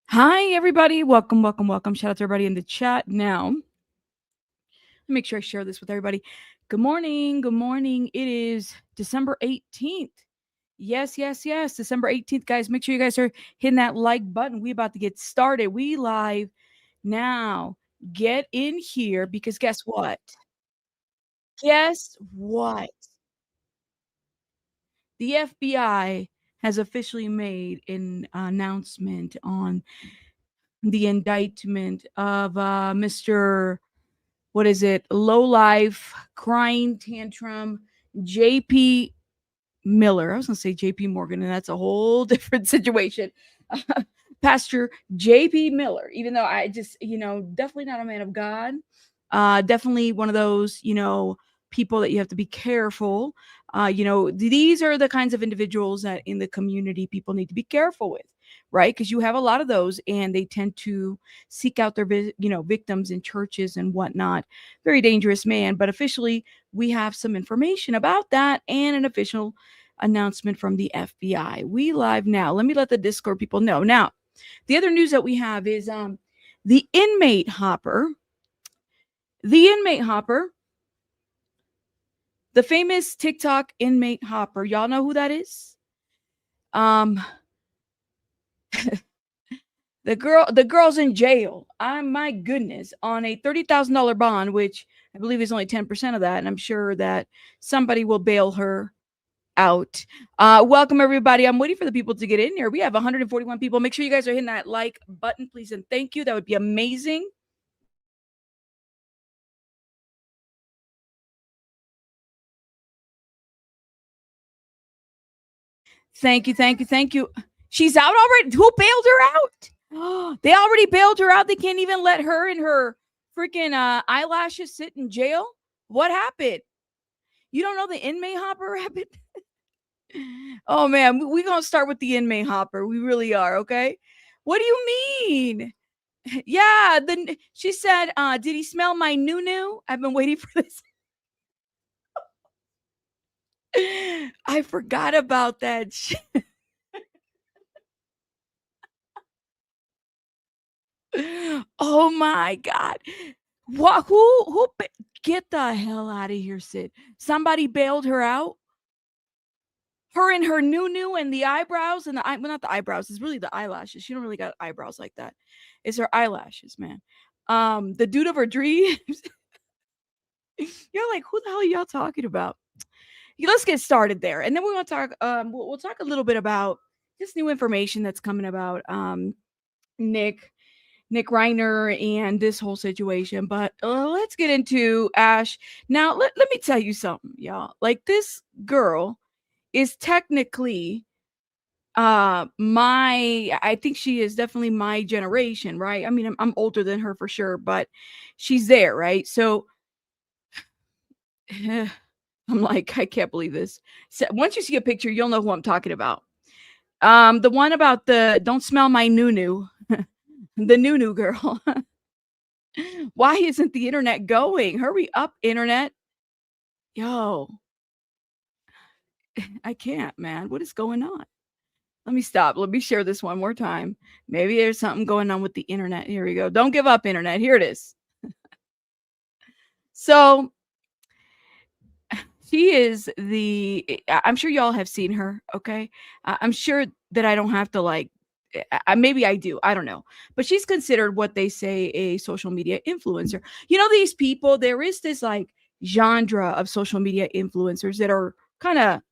Hi, everybody. Welcome, welcome, welcome. Shout out to everybody in the chat now. Make sure I share this with everybody. Good morning. Good morning. It is December 18th. Yes, yes, yes. December 18th, guys. Make sure you guys are hitting that like button. We about to get started. We live now. Get in here because guess what? Guess what? The FBI has officially made an announcement on the indictment of Mr. What is it? Low life, crying tantrum, JP Miller. I was going to say JP Morgan, and that's a whole different situation. Pastor JP Miller, even though I just, definitely not a man of God. Definitely one of those, people that you have to be careful. These are the kinds of individuals that in the community people need to be careful with, right? Because you have a lot of those, and they tend to seek out their, victims in churches and whatnot. Very dangerous man. But officially, we have some information about that and an official announcement from the FBI. We live now. Let me let the Discord people know. Now, the other news that we have is the inmate hopper. The inmate hopper, the famous TikTok inmate hopper. Y'all know who that is? Um, the girl's in jail. My goodness, on a $30,000 bond, which I believe is only 10% of that, and I'm sure that somebody will bail her out. Welcome everybody. I'm waiting for the people to get in here. We have 141 people. Make sure you guys are hitting that like button, please, and thank you. That would be amazing. Thank you, thank you, thank you. She's out already. Who bailed her out? They already bailed her out. They can't even let her and her freaking eyelashes sit in jail. What happened? You don't know the inmate hopper happened? Oh man, we're gonna start with the inmate hopper. We really are, okay? What do you mean? Yeah, then she said, did he smell my new? I've been waiting for this. I forgot about that. Oh my god. What get the hell out of here, Sid. Somebody bailed her out? Her and her new and the eyebrows and well, not the eyebrows, it's really the eyelashes. She don't really got eyebrows like that. It's her eyelashes, man. The dude of her dreams. You're like, who the hell are y'all talking about? Let's get started there. And then we're gonna talk we'll talk a little bit about this new information that's coming about Nick Nick Reiner and this whole situation. But let's get into Ash. Now, let me tell you something, y'all. Like, this girl is technically I think she is definitely my generation, right? I mean, I'm older than her for sure, but she's there, right? So I'm like, I can't believe this. So once you see a picture, you'll know who I'm talking about. The one about the don't smell my new the new girl. Why isn't the internet going? Hurry up, internet. Yo, I can't, man. What is going on? Let me stop. Let me share this one more time. Maybe there's something going on with the internet. Here we go. Don't give up, internet. Here it is. So she is I'm sure y'all have seen her. Okay. I'm sure that I don't have to like, maybe I do. I don't know. But she's considered what they say a social media influencer. You know, these people, there is this like genre of social media influencers that are kind of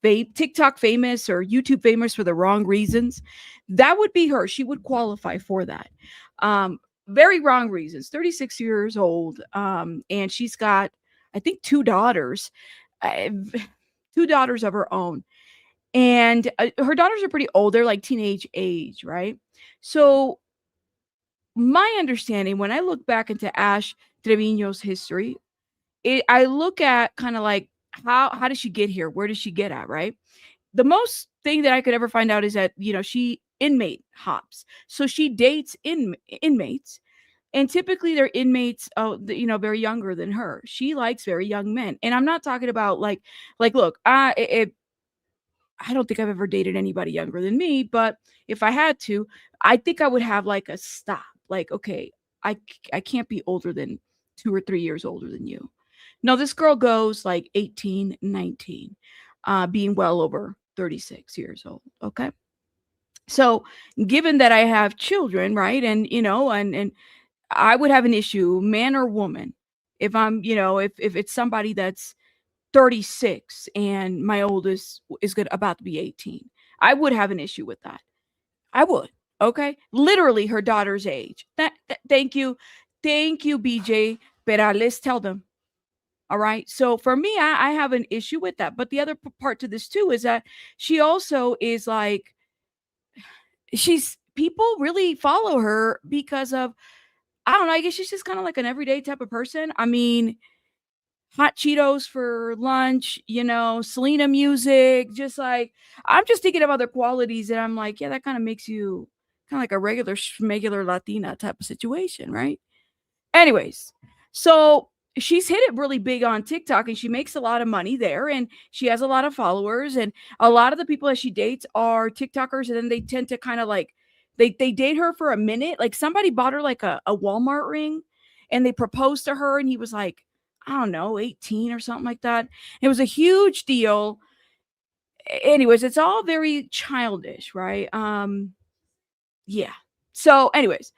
TikTok famous or YouTube famous for the wrong reasons. That would be her. She would qualify for that. Um, Very wrong reasons. 36 years old. And she's got, I think, two daughters, uh, two daughters of her own. And her daughters are pretty old. They're like teenage age, right? So, my understanding, when I look back into Ash Trevino's history, I look at kind of like how did she get here? Where did she get at, right? The most thing that I could ever find out is that, she inmate hops. So she dates inmates, and typically they're inmates, very younger than her. She likes very young men. And I'm not talking about like look, I don't think I've ever dated anybody younger than me, but if I had to, I think I would have like a stop. Like, okay, I can't be older than 2 or 3 years older than you. No, this girl goes like 18, 19, being well over 36 years old. Okay. So given that I have children, right? And and I would have an issue, man or woman, if I'm, if it's somebody that's 36 and my oldest is good about to be 18. I would have an issue with that. I would. Okay. Literally her daughter's age. Thank you. Thank you, BJ. Let's tell them. All right. So for me, I have an issue with that. But the other part to this too is that she also is like, she's people really follow her because of, I don't know, I guess she's just kind of like an everyday type of person. I mean, hot Cheetos for lunch, Selena music, just like I'm just thinking of other qualities and I'm like, yeah, that kind of makes you kind of like a regular schmegular Latina type of situation, right? Anyways, so she's hit it really big on TikTok and she makes a lot of money there and she has a lot of followers and a lot of the people that she dates are TikTokers and then they tend to kind of like they date her for a minute. Like somebody bought her like a Walmart ring and they proposed to her and he was like, I don't know, 18 or something like that. It was a huge deal. Anyways, it's all very childish, right? Yeah. So anyways,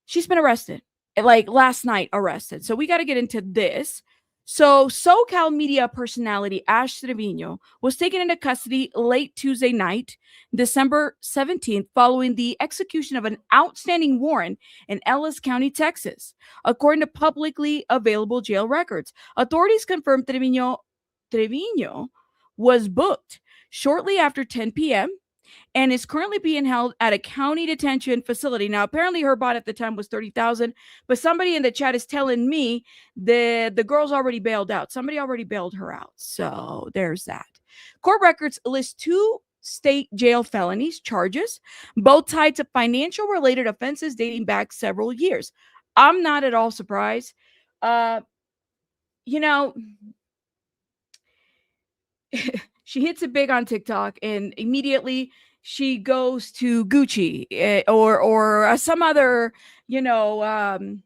she's been arrested, like last night arrested. So we got to get into this. So SoCal media personality Ash Trevino was taken into custody late Tuesday night, December 17th, following the execution of an outstanding warrant in Ellis County, Texas. According to publicly available jail records, authorities confirmed Trevino was booked shortly after 10 p.m and is currently being held at a county detention facility. Now, apparently her bond at the time was 30,000, but somebody in the chat is telling me the girl's already bailed out. Somebody already bailed her out. So there's that. Court records list two state jail felonies charges, both tied to financial related offenses dating back several years. I'm not at all surprised. Uh, you know, she hits it big on TikTok and immediately she goes to Gucci or some other, you know,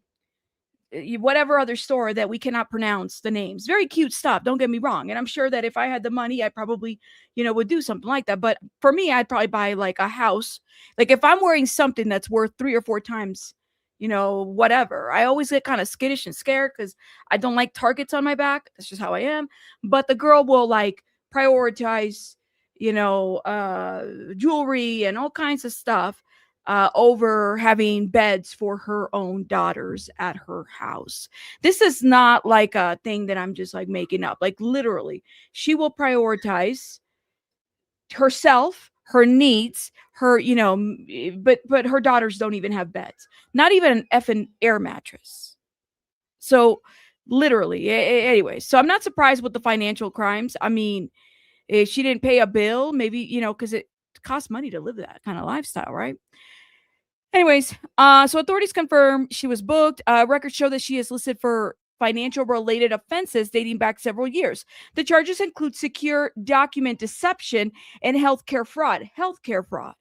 whatever other store that we cannot pronounce the names. Very cute stuff. Don't get me wrong. And I'm sure that if I had the money, I probably, would do something like that. But for me, I'd probably buy like a house. Like if I'm wearing something that's worth 3 or 4 times, whatever. I always get kind of skittish and scared because I don't like targets on my back. That's just how I am. But the girl will like prioritize, jewelry and all kinds of stuff over having beds for her own daughters at her house. This is not like a thing that I'm just like making up. Like literally, she will prioritize herself, her needs, her, but her daughters don't even have beds, not even an effing air mattress. So literally, anyway, so I'm not surprised with the financial crimes. I mean, if she didn't pay a bill, maybe, because it costs money to live that kind of lifestyle, right? Anyways, so authorities confirm she was booked. Records show that she is listed for financial related offenses dating back several years. The charges include secure document deception and healthcare fraud. Healthcare fraud.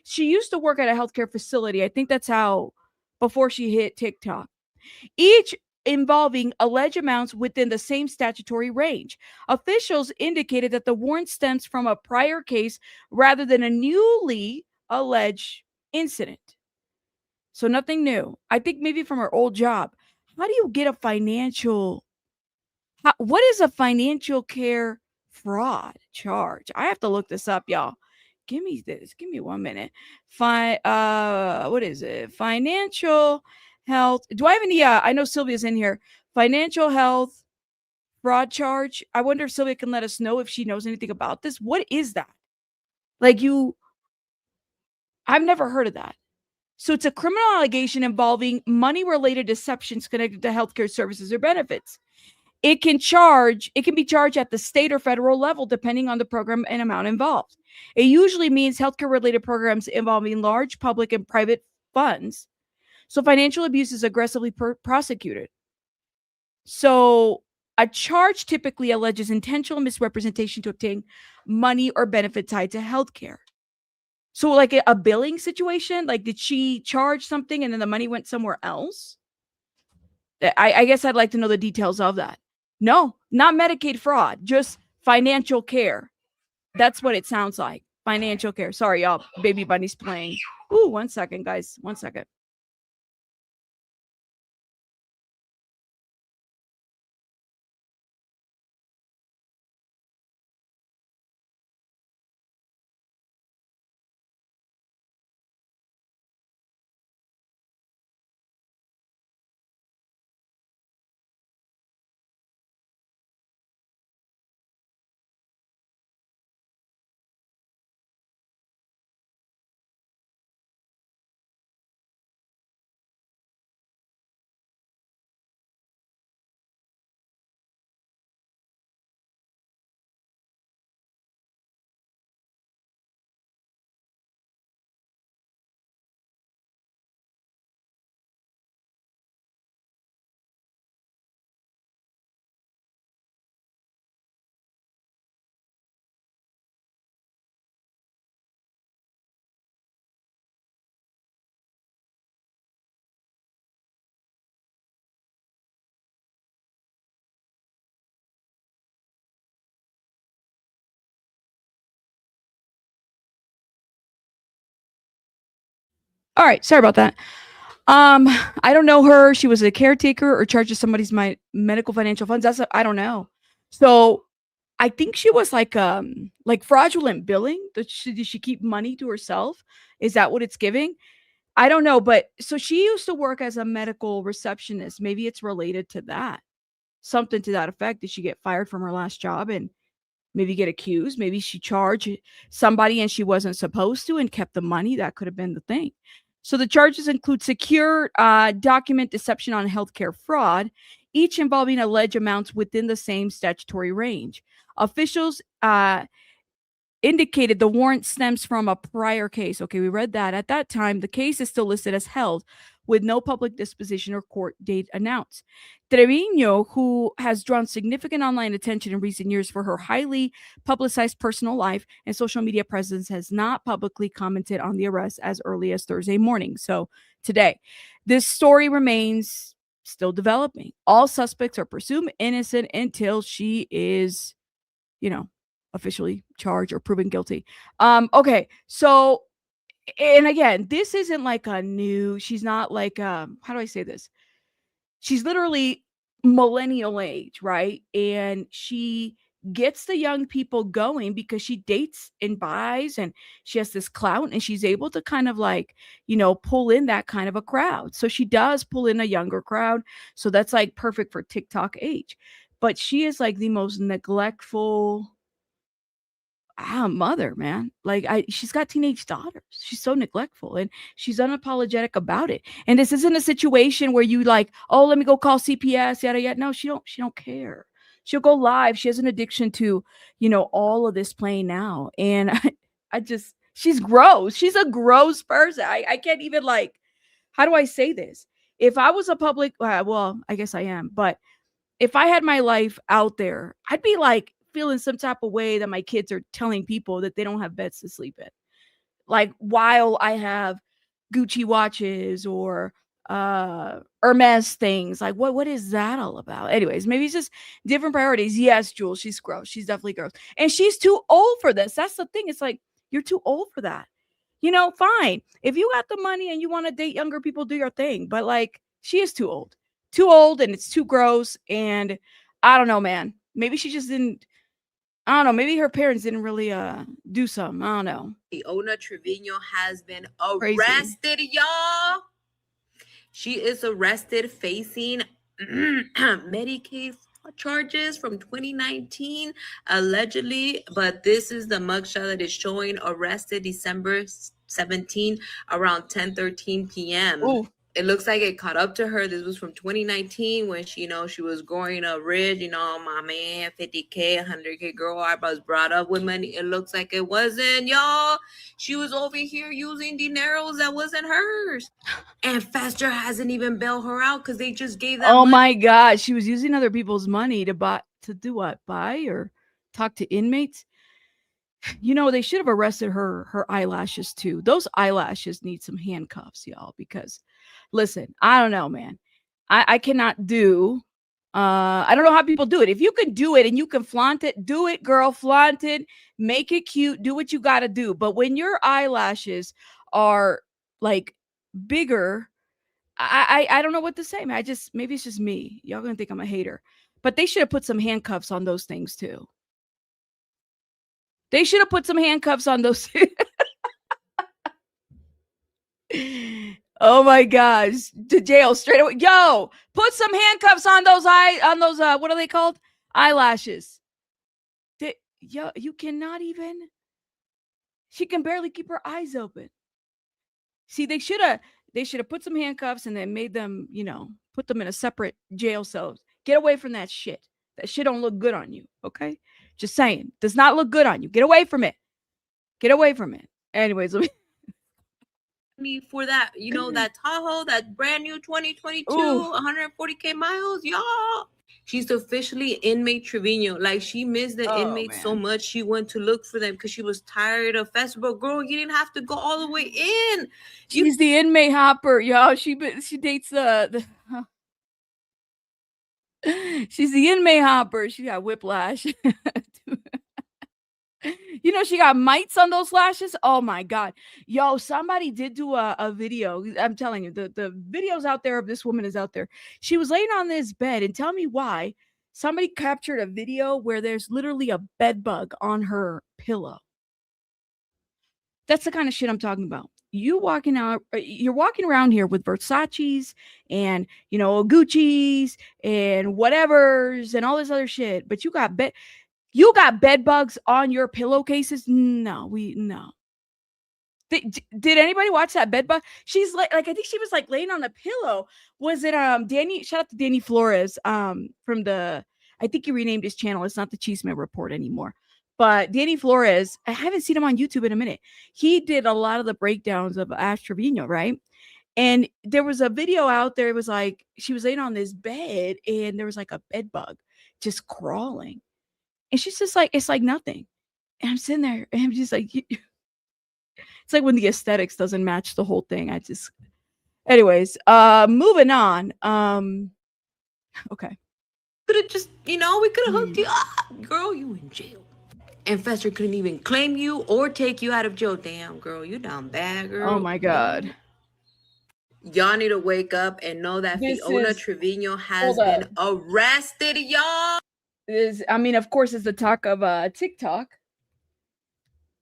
She used to work at a healthcare facility. I think that's how before she hit TikTok. Each involving alleged amounts within the same statutory range. Officials indicated that the warrant stems from a prior case rather than a newly alleged incident. So nothing new. I think maybe from her old job. How do you get a what is a financial care fraud charge? I have to look this up, y'all. Give me this. Give me 1 minute. What is it? Financial health. Do I have any I know Sylvia's in here. Financial health fraud charge. I wonder if Sylvia can let us know if she knows anything about this. What is that? Like I've never heard of that. So it's a criminal allegation involving money-related deceptions connected to healthcare services or benefits. It can be charged at the state or federal level, depending on the program and amount involved. It usually means healthcare-related programs involving large public and private funds. So financial abuse is aggressively prosecuted. So A charge typically alleges intentional misrepresentation to obtain money or benefit tied to healthcare. So, like a billing situation, like did she charge something and then the money went somewhere else? I guess I'd like to know the details of that. No, not Medicaid fraud, just financial care. That's what it sounds like. Financial care. Sorry, y'all. Baby Bunny's playing. Ooh, 1 second, guys. 1 second. All right, sorry about that. I don't know her. She was a caretaker or charges somebody's my medical financial funds. I don't know. So I think she was like fraudulent billing. Did she keep money to herself? Is that what it's giving? I don't know. But so she used to work as a medical receptionist. Maybe it's related to that. Something to that effect. Did she get fired from her last job and maybe get accused? Maybe she charged somebody and she wasn't supposed to and kept the money. That could have been the thing. So the charges include secure document deception on healthcare fraud, each involving alleged amounts within the same statutory range. Officials indicated the warrant stems from a prior case. Okay, we read that. At that time, the case is still listed as held with no public disposition or court date announced. Trevino, who has drawn significant online attention in recent years for her highly publicized personal life and social media presence, has not publicly commented on the arrest as early as Thursday morning. So today, this story remains still developing. All suspects are presumed innocent until she is, you know, officially charged or proven guilty. Okay, so and again, this isn't like a new. She's not like how do I say this? She's literally millennial age, right? And she gets the young people going because she dates and buys and she has this clout and she's able to kind of like, pull in that kind of a crowd. So she does pull in a younger crowd. So that's like perfect for TikTok age. But she is like the most neglectful mother, man. Like she's got teenage daughters. She's so neglectful and she's unapologetic about it. And this isn't a situation where you like, oh, let me go call CPS, yada yada. No, she don't care. She'll go live. She has an addiction to, all of this playing now. And I just she's gross. She's a gross person. I can't even like, how do I say this? If I was a public, well, I guess I am, but if I had my life out there, I'd be like feeling some type of way that my kids are telling people that they don't have beds to sleep in. Like while I have Gucci watches or Hermes things. Like what is that all about? Anyways, maybe it's just different priorities. Yes, Jules, she's gross. She's definitely gross. And she's too old for this. That's the thing. It's like you're too old for that. Fine. If you got the money and you want to date younger people, do your thing. But like, she is too old. Too old and it's too gross. And I don't know, man. Maybe she just didn't. I don't know. Maybe her parents didn't really do something. I don't know. The owner Trevino has been Crazy. arrested, y'all. She is arrested facing Medicaid charges from 2019 allegedly, but this is the mugshot that is showing arrested December 17 around 10:13 p.m. Ooh. it looks like it caught up to her. This was from 2019 when she, she was growing up rich, my man, 50K, 100K girl. I was brought up with money. It looks like it wasn't, y'all. She was over here using dineros that wasn't hers. And Fester hasn't even bailed her out because they just gave that Oh money. my God. She was using other people's money to do what? Buy or talk to inmates? They should have arrested her eyelashes too. Those eyelashes need some handcuffs, y'all, because listen, I don't know, man. I cannot do I don't know how people do it. If you can do it and you can flaunt it, do it, girl. Flaunt it, make it cute, do what you gotta do. But when your eyelashes are like bigger, I don't know what to say, man. Maybe it's just me. Y'all gonna think I'm a hater. But they should have put some handcuffs on those things too. They should have put some handcuffs on those. Oh my gosh, to jail straight away. Yo, put some handcuffs on those what are they called? Eyelashes. Yo, you cannot even. She can barely keep her eyes open. See, they should have put some handcuffs and then made them, put them in a separate jail cell. Get away from that shit. That shit don't look good on you, okay? Just saying. Does not look good on you. Get away from it. Get away from it. Anyways, let me for that, that Tahoe, that brand new 2022, Ooh. 140K miles, y'all. She's officially inmate Trevino. Like, she missed the inmates so much, she went to look for them because she was tired of festival. Girl, you didn't have to go all the way in. She's the inmate hopper, y'all. She dates the she's the inmate hopper. She got whiplash. She got mites on those lashes. Oh my God. Yo, somebody did do a video. I'm telling you, the videos out there of this woman is out there. She was laying on this bed, and tell me why. Somebody captured a video where there's literally a bed bug on her pillow. That's the kind of shit I'm talking about. You're walking around here with Versace's and, Gucci's and whatever's and all this other shit, but you got bed bugs on your pillowcases? No. Did anybody watch that bed bug? She's like I think she was like laying on the pillow. Was it Danny? Shout out to Danny Flores from I think he renamed his channel. It's not the Cheeseman Report anymore. But Danny Flores, I haven't seen him on YouTube in a minute. He did a lot of the breakdowns of Ash Trevino, right? And there was a video out there. It was like she was laying on this bed and there was like a bed bug just crawling. And she's just like, it's like nothing. And I'm sitting there and I'm just like, it's like when the aesthetics doesn't match the whole thing. Anyways, moving on. Okay. Could have just, we could have hooked you up. Girl, you in jail. And Fester couldn't even claim you or take you out of jail. Damn, girl, you down bad, girl. Oh my God. Y'all need to wake up and know that Fiona Trevino has been arrested, y'all. Of course, it's the talk of TikTok.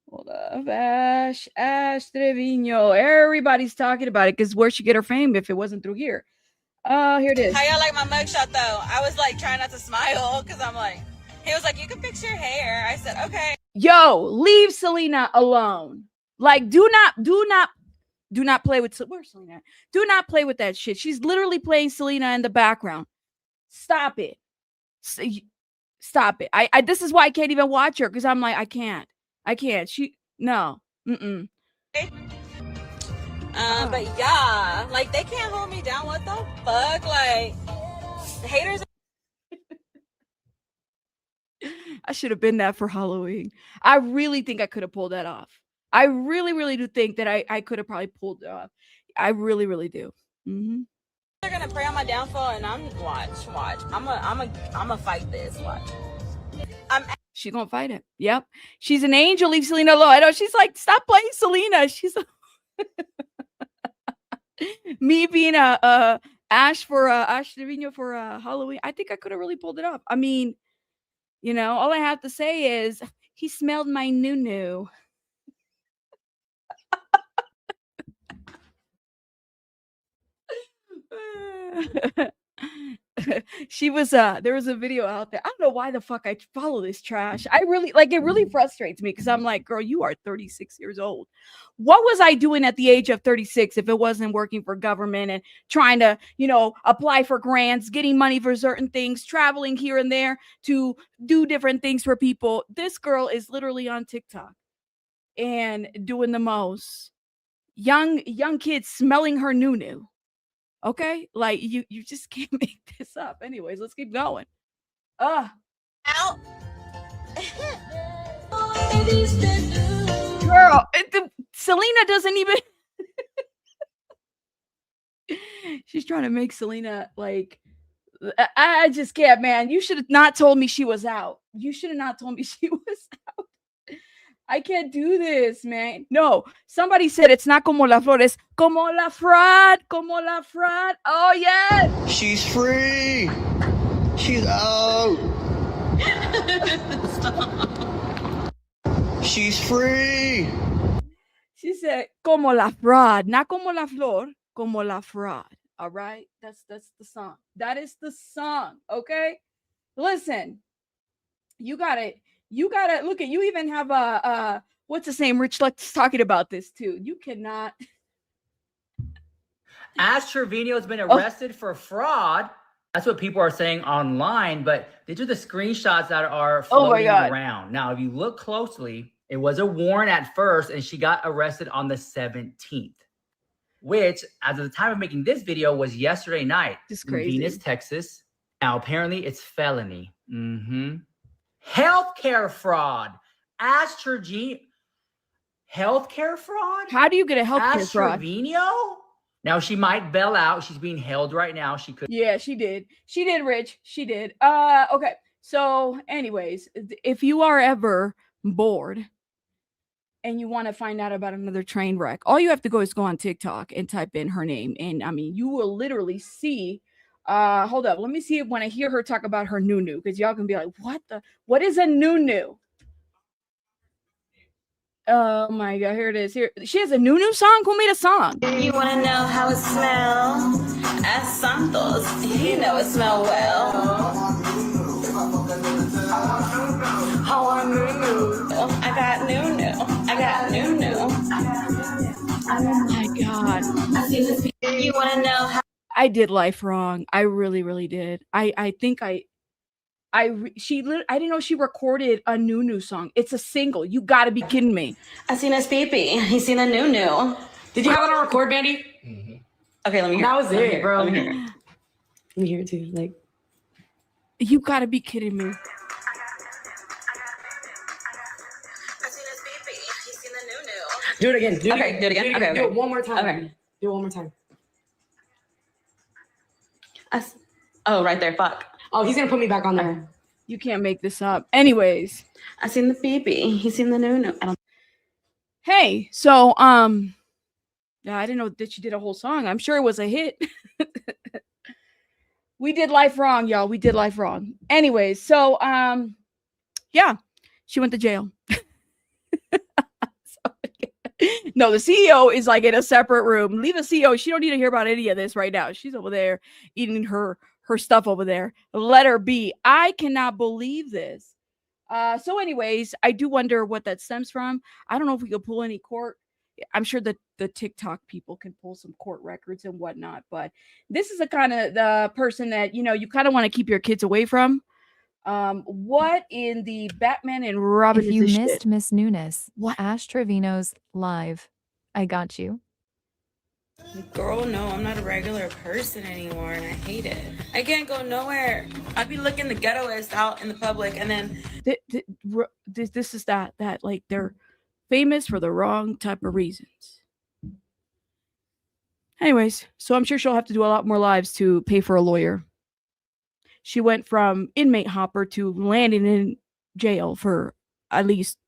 Hold up, Ash Trevino. Everybody's talking about it because where'd she get her fame if it wasn't through here? Here it is. How y'all like my mugshot though? I was like trying not to smile because I'm like, he was like, you can fix your hair. I said, okay. Yo, leave Selena alone. Like, do not play with where's Selena? Do not play with that shit. She's literally playing Selena in the background. Stop it. Stop it. I this is why I can't even watch her because I'm like, I can't. No. Mm-mm. But yeah, like they can't hold me down. What the fuck? Like haters. I should have been that for Halloween. I really think I could have pulled that off. I really, really do think that I could have probably pulled it off. I really, really do. Mm-hmm. They're gonna pray on my downfall, and I'm watch. I'm a fight this. Watch. She's gonna fight it. Yep. She's an angel. Leave Selena alone. I know. She's like, stop playing Selena. She's me being Ash Trevino for Halloween. I think I could have really pulled it off. I mean, all I have to say is he smelled my noo-noo. She was there was a video out there. I don't know why the fuck I follow this trash. I really like it really frustrates me because I'm like, girl, you are 36 years old. What was I doing at the age of 36 if it wasn't working for government and trying to, apply for grants, getting money for certain things, traveling here and there to do different things for people? This girl is literally on TikTok and doing the most. Young kids smelling her new. Okay, like you just can't make this up. Anyways, let's keep going. Out. Girl, Selena doesn't even. She's trying to make Selena like. I just can't, man. You should have not told me she was out. You should have not told me she was out. I can't do this, man. No, somebody said it's not como la flores, como la fraud, como la fraud. Oh, yeah. She's free. She's out. She's free. She said como la fraud, not como la flor, como la fraud. All right? That's the song. That is the song, okay? Listen, you got it. You gotta look at you even have a what's his name? Rich Lex talking about this too. You cannot. As Trevino has been arrested for fraud, that's what people are saying online, but these are the screenshots that are floating around. Now, if you look closely, it was a warrant at first, and she got arrested on the 17th, which, as of the time of making this video, was yesterday night It's in crazy. Venus, Texas. Now, apparently, it's felony. Healthcare fraud. As Trevino, healthcare fraud? How do you get a healthcare As fraud? Trevino? Now she might bail out. She's being held right now. She could. Yeah, she did. She did, Rich. She did. Okay. So, anyways, if you are ever bored and you want to find out about another train wreck, all you have to go is go on TikTok and type in her name. And I mean, you will literally see. Hold up. Let me see when I hear her talk about her new, because y'all can be like, what is a new? Oh my God, here it is. Here she has a new song. Who made a song? You want to know how it smells? Ask Santos. He know it smell well. How I got new. I got new. Oh my God. You want to know how? I did life wrong. I really did. I think I didn't know she recorded a new song. It's a single. You got to be kidding me. I seen his pee-pee. He seen a new. Did you have it on record, Mandy? Okay, let me hear. That was it, bro. Let me hear. Let me hear it too. Like, You got to be kidding me. I seen his pee-pee. He seen the new. do it again. Okay, do it again. Okay, Do it one more time. Okay. Do it one more time. Oh, right there. Fuck. Oh, he's gonna put me back on there. You can't make this up. Anyways, I seen the pee-pee. He seen the new. I don't. hey, so yeah, I didn't know that she did a whole song. I'm sure it was a hit. We did life wrong, y'all. We did life wrong. Anyways, so yeah, she went to jail. No, the CEO is like in a separate room. Leave the CEO. She don't need to hear about any of this right now. She's over there eating her stuff over there. Let her be. I cannot believe this. So anyways, I do wonder what that stems from. I don't know if we could pull any court. I'm sure that the TikTok people can pull some court records and whatnot, but this is the kind of the person that, you kind of want to keep your kids away from. What in the Batman and Robin If is you this missed shit? Miss Nunes, What? Ash Trevino's live. I got you. Girl, no, I'm not a regular person anymore, and I hate it. I can't go nowhere. I'd be looking the ghettoest out in the public, and then This is that like they're famous for the wrong type of reasons. Anyways, so I'm sure she'll have to do a lot more lives to pay for a lawyer. She went from inmate hopper to landing in jail for at least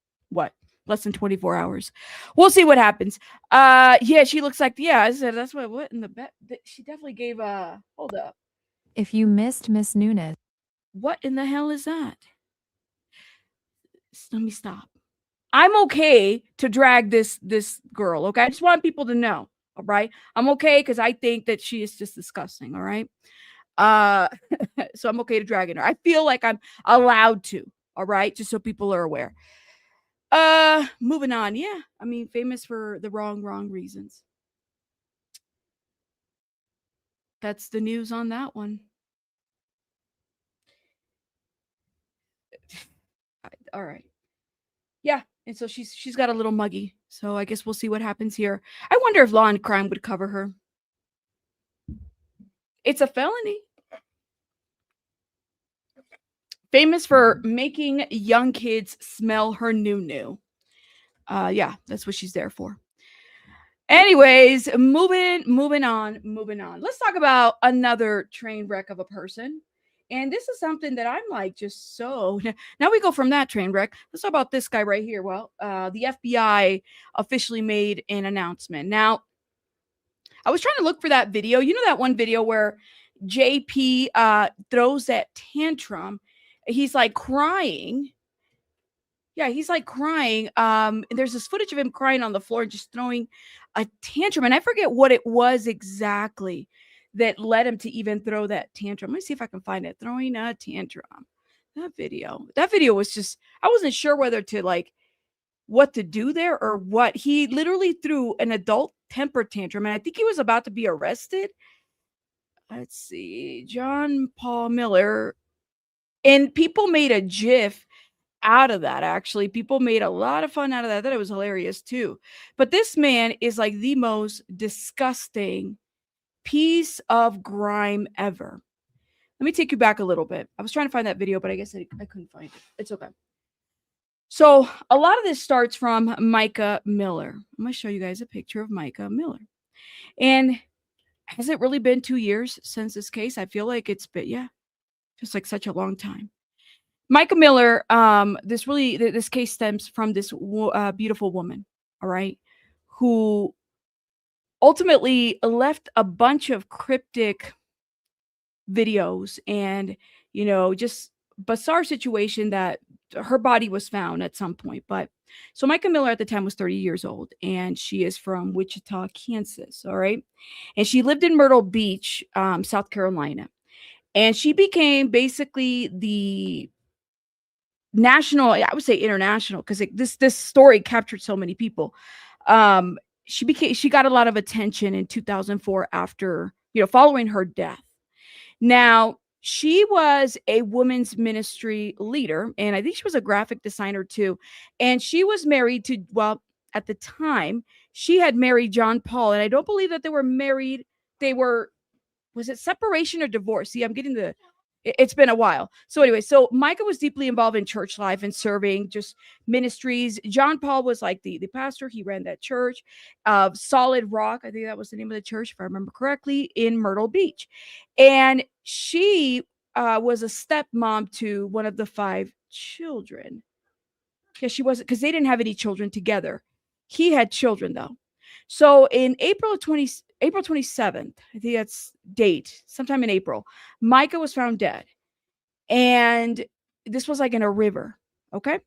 less than 24 hours. We'll see what happens. Yeah, she looks like I said that's what in the bet. She definitely gave hold up. If you missed Miss Nunes, What in the hell is that? Let me stop. I'm okay to drag this girl, okay? I just want people to know, all right? I'm okay because I think that she is just disgusting, all right? Uh, so I'm okay to dragging her. I feel like I'm allowed to. All right, just so people are aware. Moving on. Yeah, I mean, famous for the wrong reasons. That's the news on that one. All right. Yeah, and so she's got a little muggy. So I guess we'll see what happens here. I wonder if Law and Crime would cover her. It's a felony. Famous for making young kids smell her new. Yeah, that's what she's there for. Anyways, moving on. Let's talk about another train wreck of a person. And this is something that I'm like just so now we go from that train wreck. Let's talk about this guy right here. Well, the FBI officially made an announcement. Now, I was trying to look for that video. You know that one video where JP throws that tantrum. He's like crying. Yeah, he's like crying. And there's this footage of him crying on the floor, just throwing a tantrum. And I forget what it was exactly that led him to even throw that tantrum. Let me see if I can find it. Throwing a tantrum. That video was just, I wasn't sure whether to like what to do there or what. He literally threw an adult temper tantrum. And I think he was about to be arrested. Let's see. John Paul Miller. And people made a GIF out of that. Actually, people made a lot of fun out of that. I thought it was hilarious too. But this man is like the most disgusting piece of grime ever. Let me take you back a little bit. I was trying to find that video, but I guess I couldn't find it. It's okay. So a lot of this starts from Micah Miller. I'm going to show you guys a picture of Micah Miller. And has it really been 2 years since this case? I feel like it's been, yeah, just like such a long time. Micah Miller, this case stems from this beautiful woman, all right, who ultimately left a bunch of cryptic videos and, just bizarre situation that her body was found at some point. But so Micah Miller at the time was 30 years old, and she is from Wichita, Kansas, all right, and she lived in Myrtle Beach, South Carolina, and she became basically the national, I would say international, because this story captured so many people. She got a lot of attention in 2004 after, following her death. Now, she was a women's ministry leader, and I think she was a graphic designer too. And she was married to, well, at the time, she had married John Paul, and I don't believe that they were married. Was it separation or divorce? See, I'm getting it's been a while. So anyway, so Micah was deeply involved in church life and serving just ministries. John Paul was like the pastor. He ran that church of Solid Rock. I think that was the name of the church, if I remember correctly, in Myrtle Beach. And she was a stepmom to one of the 5 children. Yeah, she wasn't, because they didn't have any children together. He had children though. So in April 27th, I think that's date, sometime in April, Micah was found dead. And this was like in a river. Okay.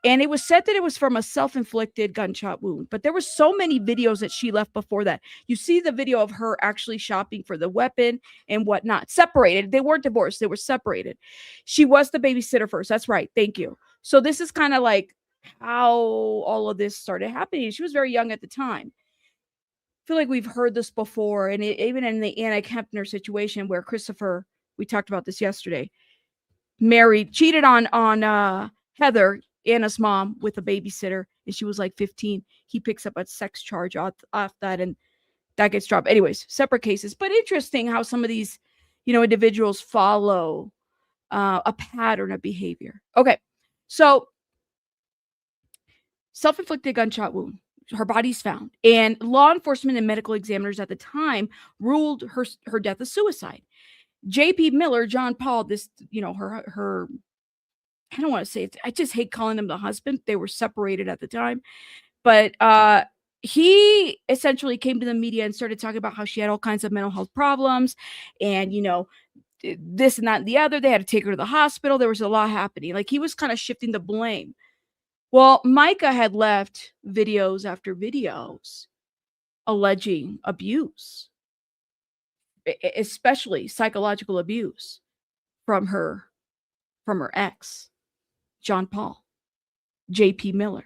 And it was said that it was from a self-inflicted gunshot wound. But there were so many videos that she left before that. You see the video of her actually shopping for the weapon and whatnot. Separated. They weren't divorced. They were separated. She was the babysitter first. That's right. Thank you. So this is kind of like how all of this started happening. She was very young at the time. I feel like we've heard this before. And even in the Anna Kempner situation where Christopher, we talked about this yesterday, cheated on Heather, Anna's mom, with a babysitter, and she was like 15. He picks up a sex charge off that, and that gets dropped. Anyways, separate cases, but interesting how some of these, individuals follow a pattern of behavior. Okay, so self-inflicted gunshot wound. Her body's found, and law enforcement and medical examiners at the time ruled her death a suicide. JP Miller, John Paul, this, her, I don't want to say it. I just hate calling him the husband. They were separated at the time. But he essentially came to the media and started talking about how she had all kinds of mental health problems and, this and that and the other. They had to take her to the hospital. There was a lot happening. Like, he was kind of shifting the blame. Well, Micah had left videos after videos alleging abuse. especially psychological abuse from her ex, John Paul, JP Miller.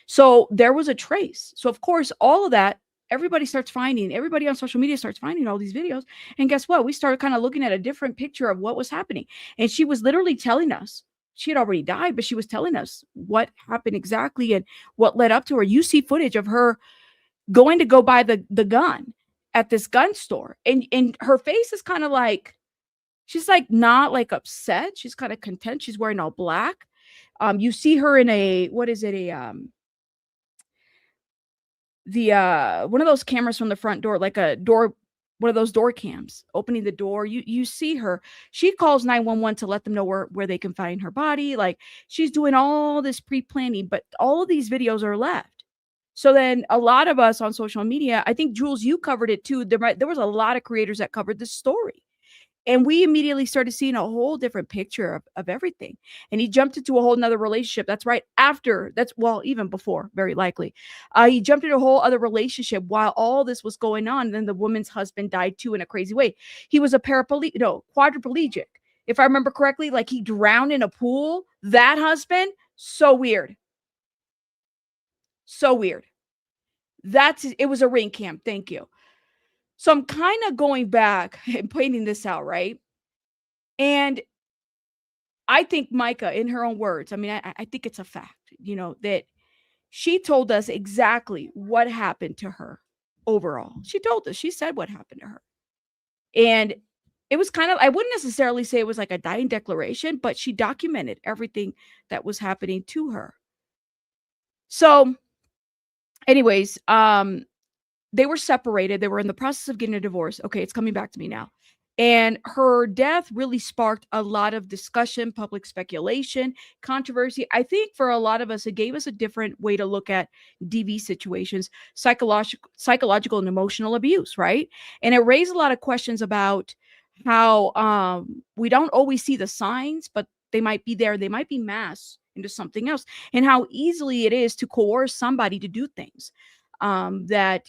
So there was a trace. So of course, all of that, everybody on social media starts finding all these videos. And guess what? We started kind of looking at a different picture of what was happening. And she was literally telling us, she had already died, but she was telling us what happened exactly and what led up to her. You see footage of her going to go buy the gun at this gun store. And her face is kind of like, she's like not like upset. She's kind of content. She's wearing all black. You see her in a, what is it? One of those cameras from the front door, like a door, one of those door cams opening the door. You see her. She calls 911 to let them know where they can find her body. Like, she's doing all this pre-planning, but all of these videos are left. So then a lot of us on social media, I think Jules, you covered it too. There was a lot of creators that covered this story. And we immediately started seeing a whole different picture of everything. And he jumped into a whole nother relationship. That's right after, even before, very likely. He jumped into a whole other relationship while all this was going on. And then the woman's husband died too in a crazy way. He was a quadriplegic. If I remember correctly, like he drowned in a pool. That husband, so weird. So weird. It was a ring cam. Thank you. So I'm kind of going back and pointing this out, right? And I think Micah, in her own words, I mean, I think it's a fact, that she told us exactly what happened to her overall. She said what happened to her. And it was kind of, I wouldn't necessarily say it was like a dying declaration, but she documented everything that was happening to her. So anyways, they were separated. They were in the process of getting a divorce. Okay, it's coming back to me now. And her death really sparked a lot of discussion, public speculation, controversy. I think for a lot of us, it gave us a different way to look at DV situations, psychological and emotional abuse, right? And it raised a lot of questions about how we don't always see the signs, but they might be there. They might be masked into something else, and how easily it is to coerce somebody to do things that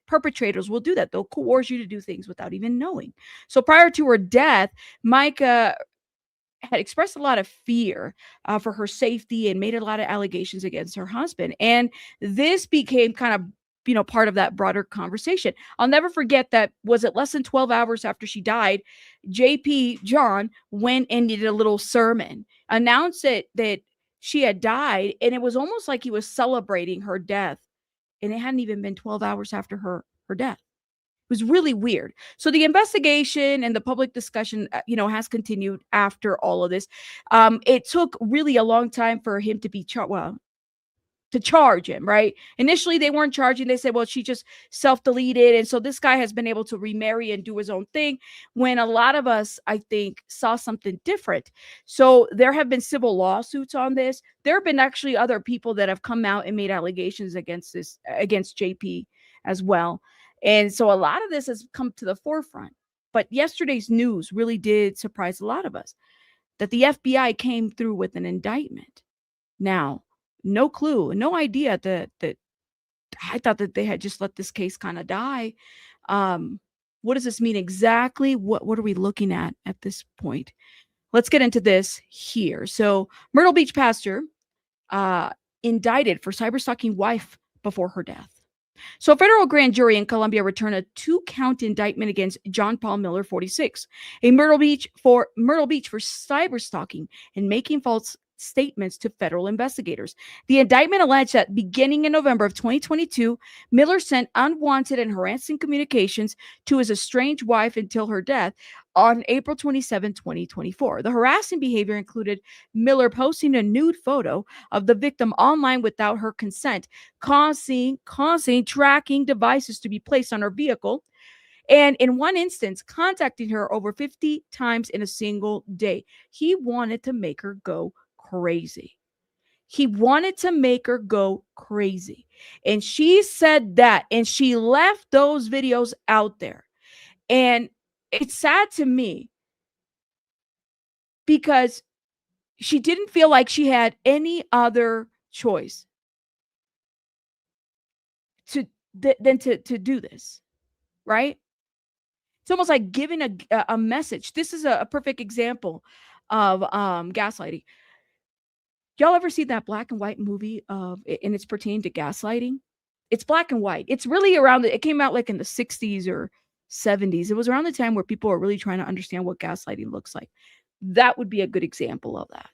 perpetrators will do that. They'll coerce you to do things without even knowing. So prior to her death, Micah had expressed a lot of fear for her safety and made a lot of allegations against her husband. And this became kind of, part of that broader conversation. I'll never forget that, was it less than 12 hours after she died, JP John went and did a little sermon, announced that she had died. And it was almost like he was celebrating her death. And it hadn't even been 12 hours after her death. It was really weird. So the investigation and the public discussion, has continued after all of this. It took really a long time for him to be to charge him, right? Initially, they weren't charging. They said, well, she just self-deleted. And so this guy has been able to remarry and do his own thing, when a lot of us, I think, saw something different. So there have been civil lawsuits on this. There have been actually other people that have come out and made allegations against JP as well. And so a lot of this has come to the forefront. But yesterday's news really did surprise a lot of us, that the FBI came through with an indictment. Now, no clue, no idea that I thought that they had just let this case kind of die. What does this mean exactly? What are we looking at this point? Let's get into this here. So Myrtle Beach pastor indicted for cyberstalking wife before her death. So a federal grand jury in Columbia returned a 2-count indictment against John Paul Miller, 46, in Myrtle Beach for cyberstalking and making false statements to federal investigators. The indictment alleged that beginning in November of 2022, Miller sent unwanted and harassing communications to his estranged wife until her death on April 27, 2024. The harassing behavior included Miller posting a nude photo of the victim online without her consent, causing tracking devices to be placed on her vehicle, and in one instance, contacting her over 50 times in a single day. He wanted to make her go crazy. He wanted to make her go crazy. And she said that, and she left those videos out there. And it's sad to me because she didn't feel like she had any other choice than to do this. right? It's almost like giving a message. This is a perfect example of gaslighting. Y'all ever see that black and white movie and it's pertaining to gaslighting? It's black and white. It's really around it came out like in the 60s or 70s. It was around the time where people were really trying to understand what gaslighting looks like. That would be a good example of that.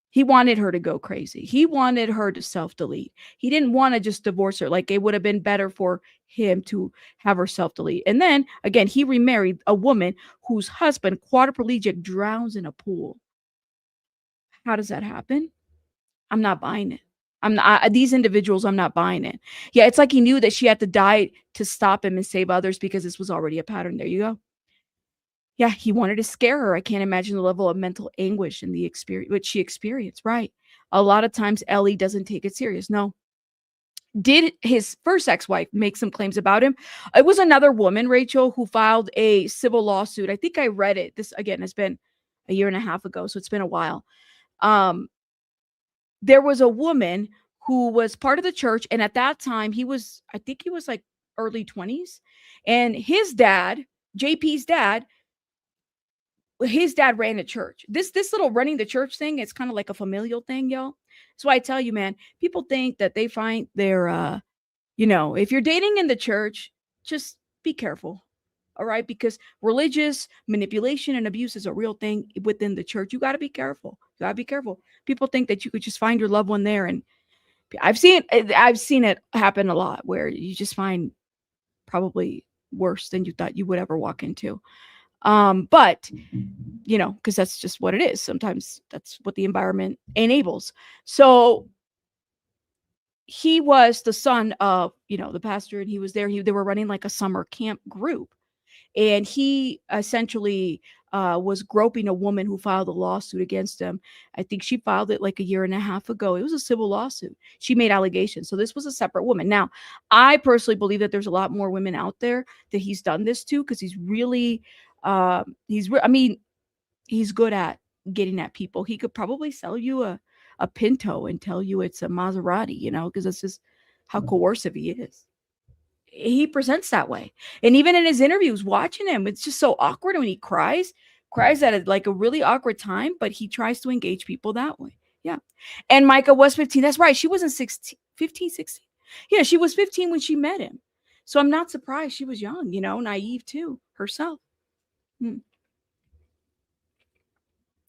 He wanted her to go crazy. He wanted her to self-delete. He didn't want to just divorce her. Like, it would have been better for him to have her self-delete. And then again, he remarried a woman whose husband, quadriplegic, drowns in a pool. How does that happen? I'm not buying it. These individuals, I'm not buying it. Yeah, it's like he knew that she had to die to stop him and save others because this was already a pattern. There you go. Yeah, he wanted to scare her. I can't imagine the level of mental anguish and the experience which she experienced, right? A lot of times Ellie doesn't take it serious. No. Did his first ex-wife make some claims about him? It was another woman, Rachel, who filed a civil lawsuit. I think I read it. This again has been a year and a half ago, so it's been a while. There was a woman who was part of the church, and at that time I think he was like early 20s, and his dad, JP's dad, his dad ran a church. This little running the church thing, it's kind of like a familial thing, y'all. That's why I tell you, man, people think that they find their if you're dating in the church, just be careful. All right, because religious manipulation and abuse is a real thing within the church. You got to be careful. You got to be careful. People think that you could just find your loved one there, and I've seen it happen a lot where you just find probably worse than you thought you would ever walk into. But because that's just what it is. Sometimes that's what the environment enables. So he was the son of, the pastor, and he was there. They were running like a summer camp group. And he essentially was groping a woman who filed a lawsuit against him. I think she filed it like a year and a half ago. It was a civil lawsuit. She made allegations. So this was a separate woman. Now, I personally believe that there's a lot more women out there that he's done this to, because he's really, he's good at getting at people. He could probably sell you a Pinto and tell you it's a Maserati, because that's just how coercive he is. He presents that way. And even in his interviews, watching him, it's just so awkward when he cries at like a really awkward time, but he tries to engage people that way. Yeah. And Micah was 15. That's right. She wasn't 15, 16. Yeah, she was 15 when she met him. So I'm not surprised. She was young, naive too, herself.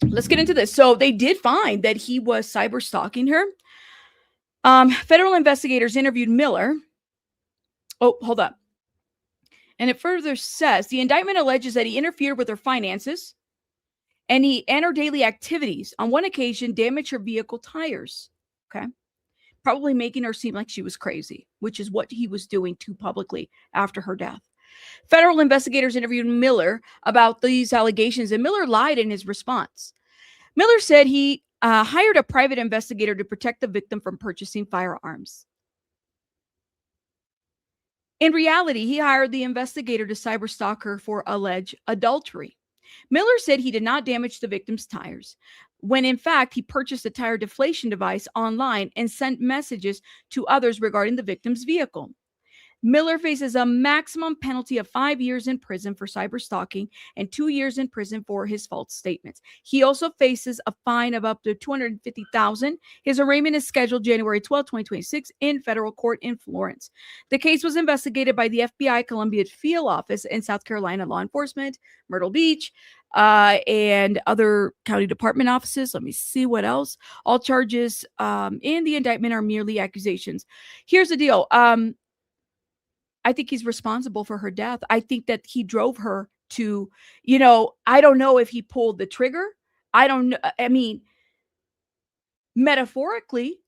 Let's get into this. So they did find that he was cyber stalking her. Federal investigators interviewed Miller. Oh, hold up. And it further says the indictment alleges that he interfered with her finances and her daily activities. On one occasion, damaged her vehicle tires. Okay. Probably making her seem like she was crazy, which is what he was doing too publicly after her death. Federal investigators interviewed Miller about these allegations, and Miller lied in his response. Miller said he hired a private investigator to protect the victim from purchasing firearms. In reality, he hired the investigator to cyberstalk her for alleged adultery. Miller said he did not damage the victim's tires, when in fact he purchased a tire deflation device online and sent messages to others regarding the victim's vehicle. Miller faces a maximum penalty of 5 years in prison for cyber stalking and 2 years in prison for his false statements. He also faces a fine of up to $250,000. His arraignment is scheduled January 12, 2026 in federal court in Florence. The case was investigated by the FBI Columbia Field Office in South Carolina Law Enforcement, Myrtle Beach, and other county department offices. Let me see what else. All charges in the indictment are merely accusations. Here's the deal. I think he's responsible for her death. I think that he drove her to, I don't know if he pulled the trigger. I don't know. I mean, metaphorically,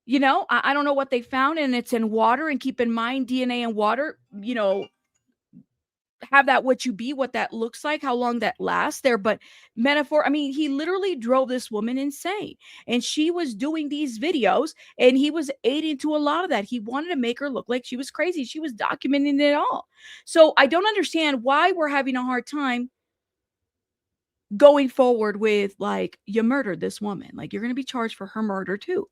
I don't know what they found, and it's in water. And keep in mind, DNA in water, have that what you be, what that looks like, how long that lasts there. But he literally drove this woman insane, and she was doing these videos, and he was aiding to a lot of that. He wanted to make her look like she was crazy. She was documenting it all. So I don't understand why we're having a hard time going forward with, like, you murdered this woman. Like, you're going to be charged for her murder too.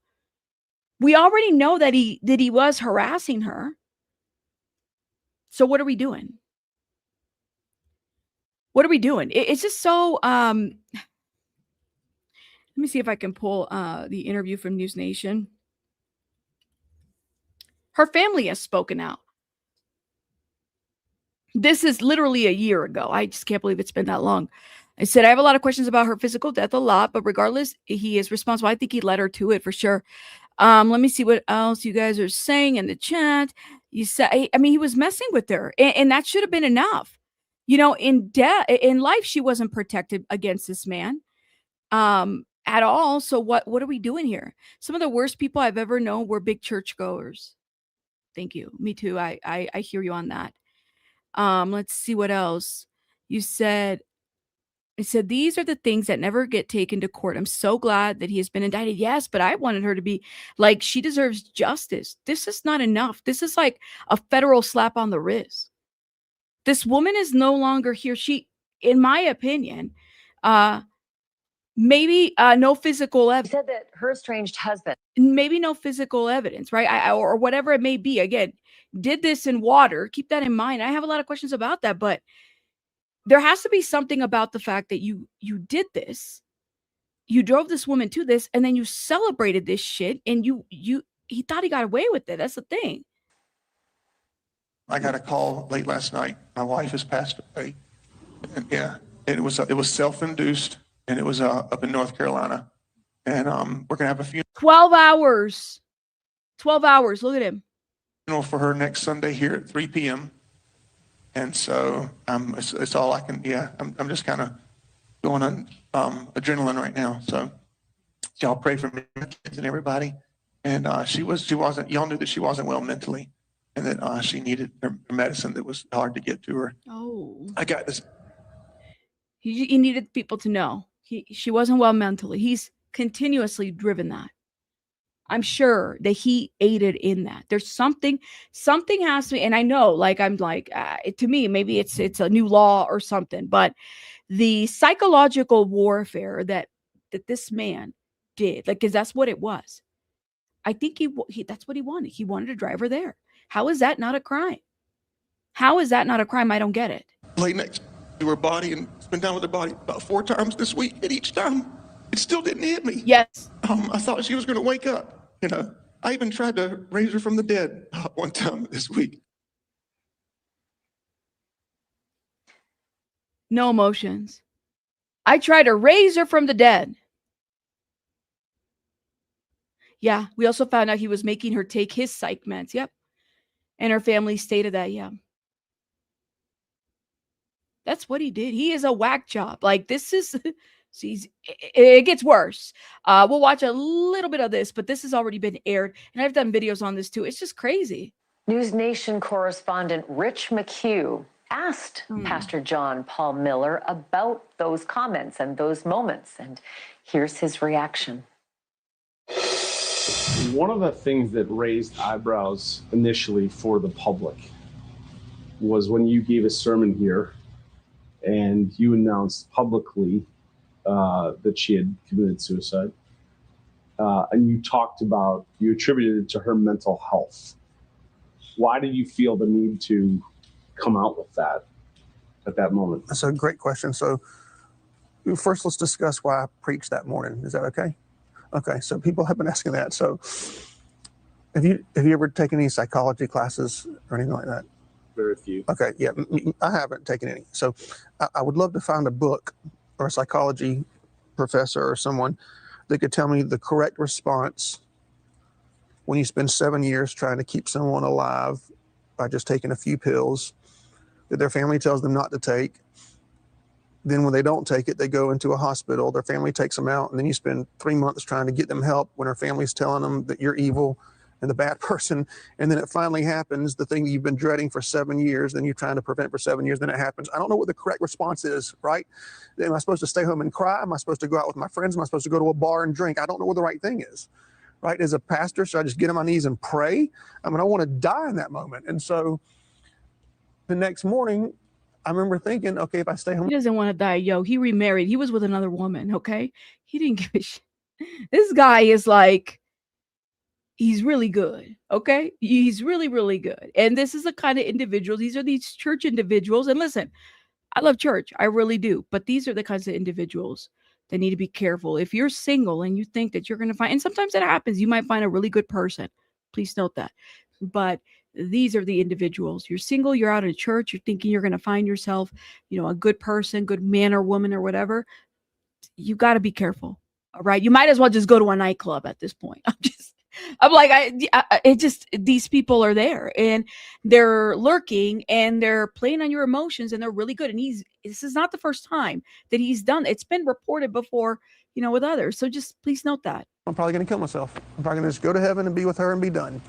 We already know that he was harassing her. So what are we doing? What are we doing? It's just so let me see if I can pull the interview from News Nation. Her family has spoken out. This is literally a year ago. I just can't believe it's been that long. I said, I have a lot of questions about her physical death, a lot, but regardless, he is responsible. I think he led her to it for sure. Let me see what else you guys are saying in the chat. You say, I mean, he was messing with her, and that should have been enough. You know, in life, she wasn't protected against this man at all. So what are we doing here? Some of the worst people I've ever known were big churchgoers. Thank you. Me too. I hear you on that. Let's see what else. You said, it said, these are the things that never get taken to court. I'm so glad that he has been indicted. Yes, but I wanted her to be like, she deserves justice. This is not enough. This is like a federal slap on the wrist. This woman is no longer here. She, in my opinion, maybe no physical evidence. She said that her estranged husband. Maybe no physical evidence, right? Or whatever it may be. Again, did this in water. Keep that in mind. I have a lot of questions about that, but there has to be something about the fact that you did this. You drove this woman to this, and then you celebrated this shit, and he thought he got away with it. That's the thing. I got a call late last night. My wife has passed away. And yeah, it was self-induced, and it was up in North Carolina. And we're gonna have a funeral 12 hours. 12 hours. Look at him. for her next Sunday here at 3 p.m. And so it's all I can. Yeah, I'm just kind of going on adrenaline right now. So y'all pray for me, my kids, and everybody. And she wasn't. Y'all knew that she wasn't well mentally, and that she needed her medicine that was hard to get to her. Oh, I got this. He needed people to know she wasn't well mentally. He's continuously driven that. I'm sure that he aided in that. There's something has to be, and I know, like, I'm like, to me, maybe it's a new law or something, but the psychological warfare that this man did, like, because that's what it was. I think he that's what he wanted. He wanted to drive her there. How is that not a crime? How is that not a crime? I don't get it. Lay next to her body and spend time with her body about 4 times this week, and each time it still didn't hit me. Yes. I thought she was going to wake up. You know, I even tried to raise her from the dead one time this week. No emotions. I tried to raise her from the dead. Yeah, we also found out he was making her take his psych meds. Yep. And her family stated that, yeah. That's what he did. He is a whack job. Like, this is... it gets worse. We'll watch a little bit of this, but this has already been aired, and I've done videos on this too. It's just crazy. News Nation correspondent Rich McHugh asked Pastor John Paul Miller about those comments and those moments, and here's his reaction. One of the things that raised eyebrows initially for the public was when you gave a sermon here and you announced publicly that she had committed suicide. And you attributed it to her mental health. Why did you feel the need to come out with that at that moment? That's a great question. So first, let's discuss why I preached that morning. Is that okay? Okay, so people have been asking that. So have you ever taken any psychology classes or anything like that? Very few. Okay, yeah, I haven't taken any. So I would love to find a book or a psychology professor or someone that could tell me the correct response when you spend 7 years trying to keep someone alive by just taking a few pills that their family tells them not to take. Then when they don't take it, they go into a hospital, their family takes them out, and then you spend 3 months trying to get them help when their family's telling them that you're evil and the bad person. And then it finally happens, the thing that you've been dreading for 7 years, then you're trying to prevent for 7 years, then it happens. I don't know what the correct response is, right? Am I supposed to stay home and cry? Am I supposed to go out with my friends? Am I supposed to go to a bar and drink? I don't know what the right thing is, right? As a pastor, should I just get on my knees and pray? I mean, I want to die in that moment. And so the next morning, I remember thinking, okay, if I stay home. He doesn't want to die. Yo, he remarried. He was with another woman, okay? He didn't give a shit. This guy is like, he's really good. Okay. He's really, really good. And this is the kind of individuals, these are these church individuals. And listen, I love church. I really do. But these are the kinds of individuals that need to be careful. If you're single and you think that you're going to find, and sometimes it happens, you might find a really good person. Please note that. But these are the individuals. You're single, you're out of church, you're thinking you're going to find yourself, a good person, good man or woman or whatever. You got to be careful. All right. You might as well just go to a nightclub at this point. I'm like, it just, these people are there and they're lurking and they're playing on your emotions and they're really good. And this is not the first time that he's done. It's been reported before, with others. So just please note that. I'm probably going to kill myself. I'm probably going to just go to heaven and be with her and be done.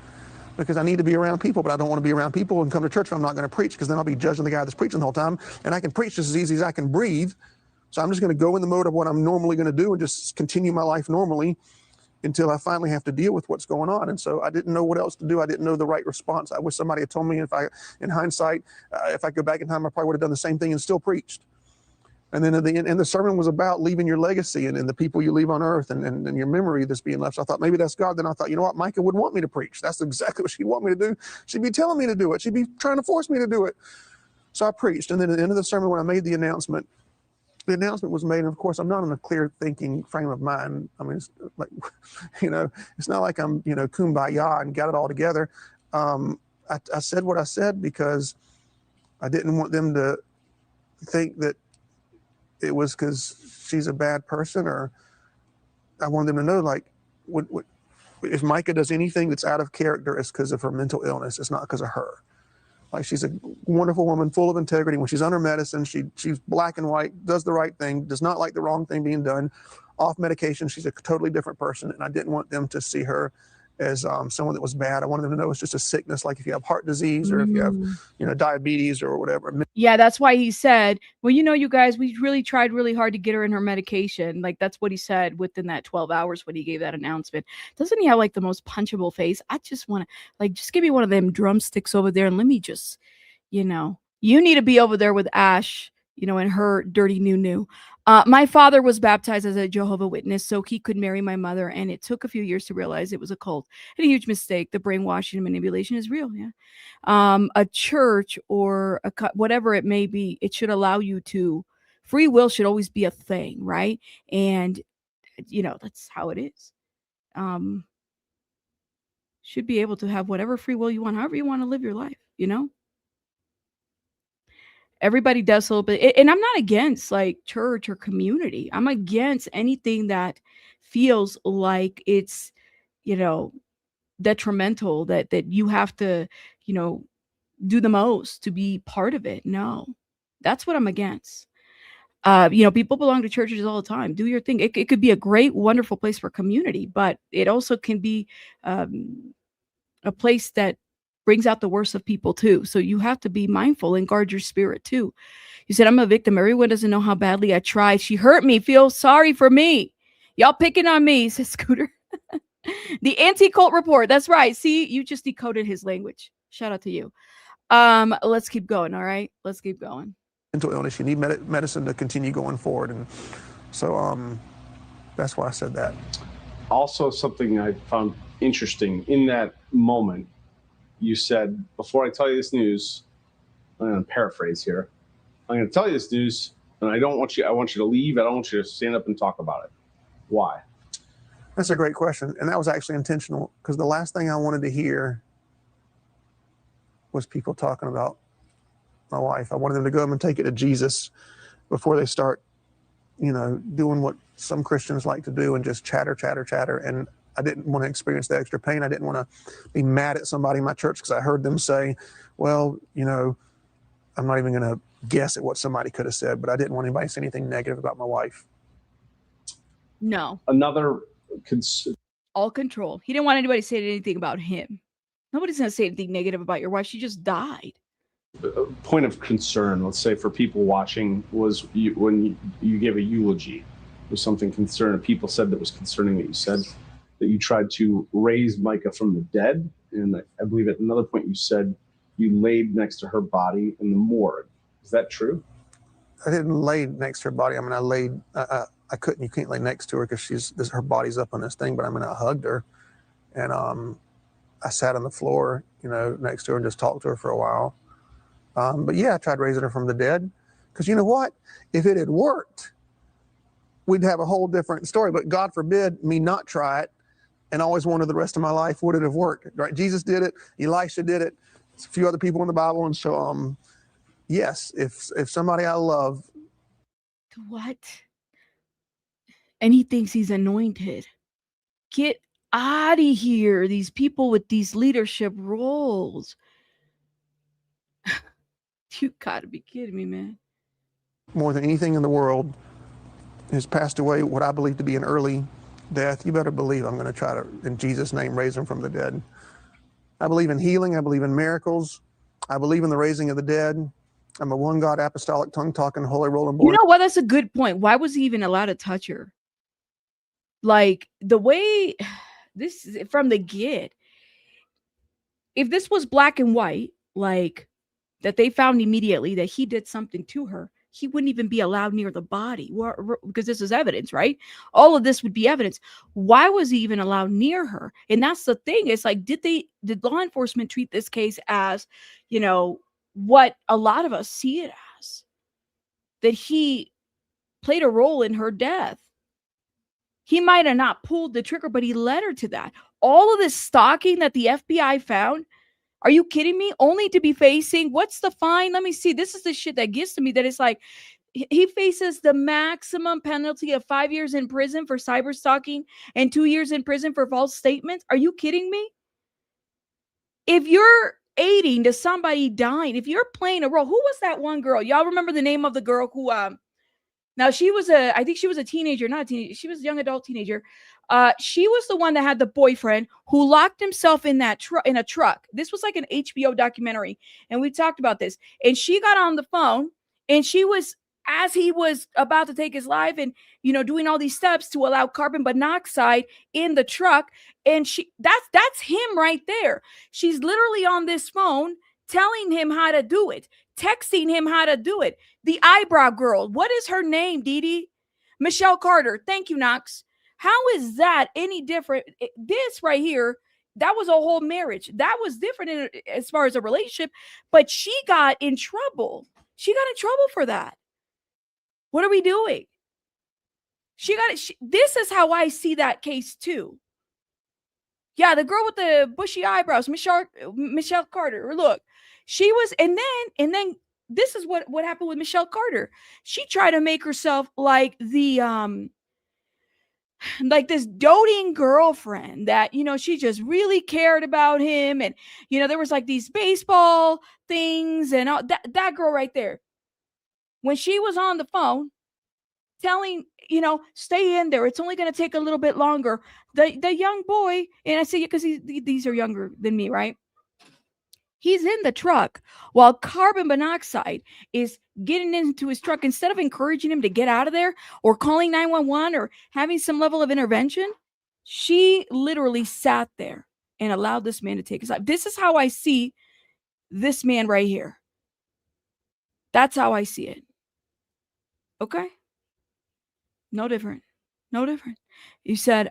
Because I need to be around people, but I don't want to be around people and come to church if I'm not going to preach, because then I'll be judging the guy that's preaching the whole time. And I can preach just as easy as I can breathe. So I'm just going to go in the mode of what I'm normally going to do and just continue my life normally until I finally have to deal with what's going on. And so I didn't know what else to do. I didn't know the right response. I wish somebody had told me, in hindsight, if I go back in time, I probably would have done the same thing and still preached. And then at the end, and the sermon was about leaving your legacy and the people you leave on earth and your memory that's being left. So I thought maybe that's God. Then I thought, you know what, Micah would want me to preach. That's exactly what she'd want me to do. She'd be telling me to do it. She'd be trying to force me to do it. So I preached. And then at the end of the sermon, when I made the announcement was made. And of course, I'm not in a clear thinking frame of mind. I mean, it's like, it's not like I'm, kumbaya and got it all together. I said what I said because I didn't want them to think that it was because she's a bad person, or I wanted them to know, like, if Micah does anything that's out of character, it's because of her mental illness. It's not because of her. Like, she's a wonderful woman, full of integrity. When she's on her medicine, she's black and white, does the right thing, does not like the wrong thing being done. Off medication, she's a totally different person, and I didn't want them to see her as someone that was bad. I wanted them to know it's just a sickness, like if you have heart disease or if you have, diabetes or whatever. Yeah, that's why he said, well, you guys, we really tried really hard to get her in her medication. Like, that's what he said within that 12 hours when he gave that announcement. Doesn't he have like the most punchable face? I just want to, just give me one of them drumsticks over there and let me just, you need to be over there with Ash, and her dirty new. My father was baptized as a Jehovah Witness so he could marry my mother, and it took a few years to realize it was a cult and a huge mistake. The brainwashing and manipulation is real. Yeah. A church or whatever it may be, it should allow you to. Free will should always be a thing, right? And that's how it is. Should be able to have whatever free will you want, however you want to live your life. Everybody does a little bit, and I'm not against like church or community. I'm against anything that feels like it's, detrimental, that you have to, do the most to be part of it. No, that's what I'm against. People belong to churches all the time. Do your thing. It could be a great, wonderful place for community, but it also can be a place that brings out the worst of people too. So you have to be mindful and guard your spirit too. You said, I'm a victim. Everyone doesn't know how badly I tried. She hurt me. Feel sorry for me. Y'all picking on me, says Scooter. The anti-cult report. That's right. See, you just decoded his language. Shout out to you. Let's keep going. All right. Let's keep going. Mental illness. You need medicine to continue going forward. And so that's why I said that. Also, something I found interesting in that moment, you said, before I tell you this news, I'm going to paraphrase here. I'm going to tell you this news, and I want you to leave. I don't want you to stand up and talk about it. Why? That's a great question. And that was actually intentional, because the last thing I wanted to hear was people talking about my wife. I wanted them to go up and take it to Jesus before they start, doing what some Christians like to do and just chatter. And I didn't want to experience the extra pain. I didn't want to be mad at somebody in my church because I heard them say, well, I'm not even going to guess at what somebody could have said, but I didn't want anybody to say anything negative about my wife. No. Another all control. He didn't want anybody to say anything about him. Nobody's going to say anything negative about your wife. She just died. point of concern, let's say for people watching, was when you gave a eulogy, was something concerning. People said that was concerning that you said that you tried to raise Micah from the dead. And I believe at another point you said you laid next to her body in the morgue. Is that true? I didn't lay next to her body. I mean, I laid, I couldn't, you can't lay next to her because her body's up on this thing, but I mean, I hugged her And I sat on the floor, next to her and just talked to her for a while. But yeah, I tried raising her from the dead. Because you know what? If it had worked, we'd have a whole different story. But God forbid me not try it and always wonder the rest of my life, would it have worked? Right? Jesus did it. Elisha did it. There's a few other people in the Bible. And so, yes, if somebody I love. What? And he thinks he's anointed. Get out of here. These people with these leadership roles. You gotta be kidding me, man. More than anything in the world, has passed away what I believe to be an early death. You better believe I'm going to try to, in Jesus' name, raise him from the dead. I believe in healing. I believe in miracles. I believe in the raising of the dead. I'm a one God, apostolic, tongue-talking, holy rolling boy. You know what? That's a good point. Why was he even allowed to touch her? Like, the way this is from the get, if this was black and white, like that they found immediately that he did something to her, he wouldn't even be allowed near the body because this is evidence, right? All of this would be evidence. Why was he even allowed near her? And that's the thing. It's like, did law enforcement treat this case as, what a lot of us see it as? That he played a role in her death. He might have not pulled the trigger, but he led her to that. All of this stalking that the FBI found, are you kidding me? Only to be facing, what's the fine? Let me see. This is the shit that gets to me, that it's like, he faces the maximum penalty of 5 years in prison for cyber stalking and 2 years in prison for false statements. Are you kidding me? If you're aiding to somebody dying, if you're playing a role, who was that one girl? Y'all remember the name of the girl who, now she was I think she was a teenager, not a teenager. She was a young adult teenager. She was the one that had the boyfriend who locked himself in that in a truck. This was like an HBO documentary, and we talked about this. And she got on the phone, and she was, as he was about to take his life and, doing all these steps to allow carbon monoxide in the truck. And that's him right there. She's literally on this phone telling him how to do it, texting him how to do it. The eyebrow girl, what is her name, Dee? Michelle Carter. Thank you, Knox. How is that any different? This right here, that was a whole marriage. That was different as far as a relationship, but she got in trouble. She got in trouble for that. What are we doing? This is how I see that case too. Yeah, the girl with the bushy eyebrows, Michelle Carter. Look, she was, and then this is what happened with Michelle Carter. She tried to make herself like the like this doting girlfriend that, she just really cared about him. And, there was like these baseball things and all that girl right there. When she was on the phone telling, stay in there, it's only going to take a little bit longer. The young boy, and I say it because these are younger than me, right? He's in the truck while carbon monoxide is getting into his truck. Instead of encouraging him to get out of there or calling 911 or having some level of intervention, she literally sat there and allowed this man to take his life. This is how I see this man right here. That's how I see it. Okay? No different. You said,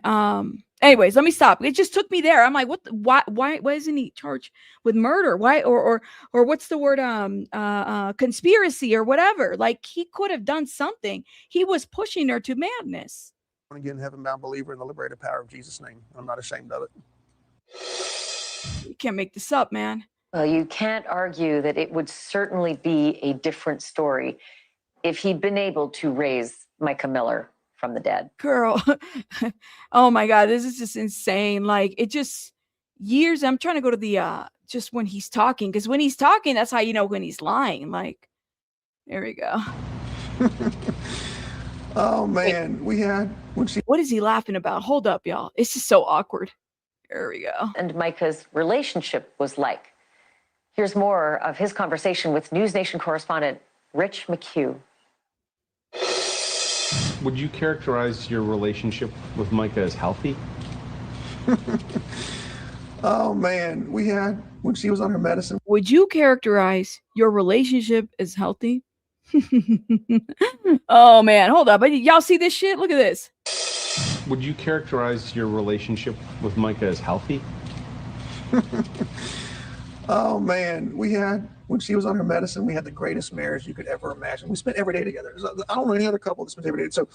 anyways, let me stop. It just took me there. I'm like, why isn't he charged with murder? Why, or what's the word? Conspiracy or whatever. Like, he could have done something. He was pushing her to madness. Again, heaven-bound believer in the liberated power of Jesus' name. I'm not ashamed of it. You can't make this up, man. Well, you can't argue that it would certainly be a different story if he'd been able to raise Micah Miller from the dead. Girl, oh my God, this is just insane. Like, it just years. I'm trying to go to the just when he's talking, because when he's talking, that's how you know when he's lying. Like, there we go. Oh man, what is he laughing about? Hold up, y'all. It's just so awkward. There we go. And Micah's relationship was like. Here's more of his conversation with News Nation correspondent Rich McHugh. Would you characterize your relationship with Micah as healthy? Oh man, when she was on her medicine. Would you characterize your relationship as healthy? Oh man, hold up. Y'all see this shit? Look at this. Would you characterize your relationship with Micah as healthy? Oh man, when she was on her medicine, we had the greatest marriage you could ever imagine. We spent every day together. I don't know any other couple that spends every day. So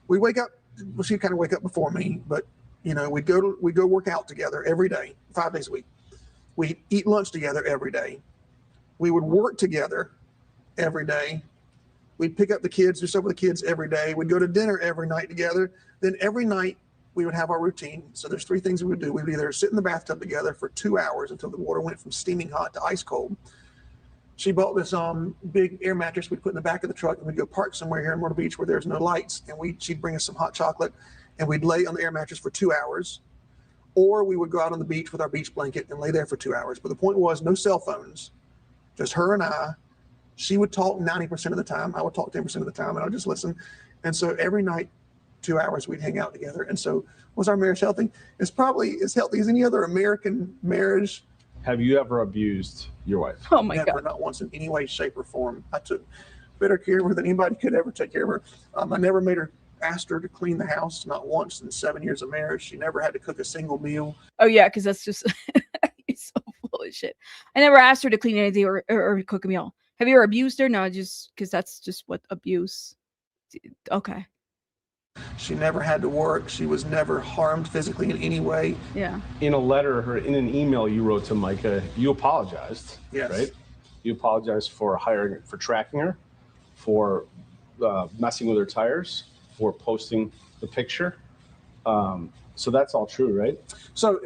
we wake up. Well, she'd kind of wake up before me, but we'd go work out together every day, 5 days a week. We'd eat lunch together every day. We would work together every day. We'd pick up the kids, do stuff with the kids every day. We'd go to dinner every night together. Then every night we would have our routine. So there's 3 things we would do. We would either sit in the bathtub together for 2 hours until the water went from steaming hot to ice cold. She bought this big air mattress we'd put in the back of the truck, and we'd go park somewhere here in Myrtle Beach where there's no lights, and she'd bring us some hot chocolate, and we'd lay on the air mattress for 2 hours. Or we would go out on the beach with our beach blanket and lay there for 2 hours. But the point was, no cell phones, just her and I. She would talk 90% of the time. I would talk 10% of the time, and I would just listen. And so every night, 2 hours, we'd hang out together. And so was our marriage healthy? It's probably as healthy as any other American marriage. Have you ever abused your wife? Oh my Never, God. not once in any way, shape, or form. I took better care of her than anybody could ever take care of her. I never asked her to clean the house, not once in 7 years of marriage. She never had to cook a single meal. Oh yeah, because that's just he's so full of shit. I never asked her to clean anything or cook a meal. Have you ever abused her? No, just because that's just what abuse. Okay. She never had to work. She was never harmed physically in any way. Yeah. In a letter or in an email you wrote to Micah, you apologized. Yes. Right? You apologized for tracking her, for messing with her tires, for posting the picture. So that's all true, right? So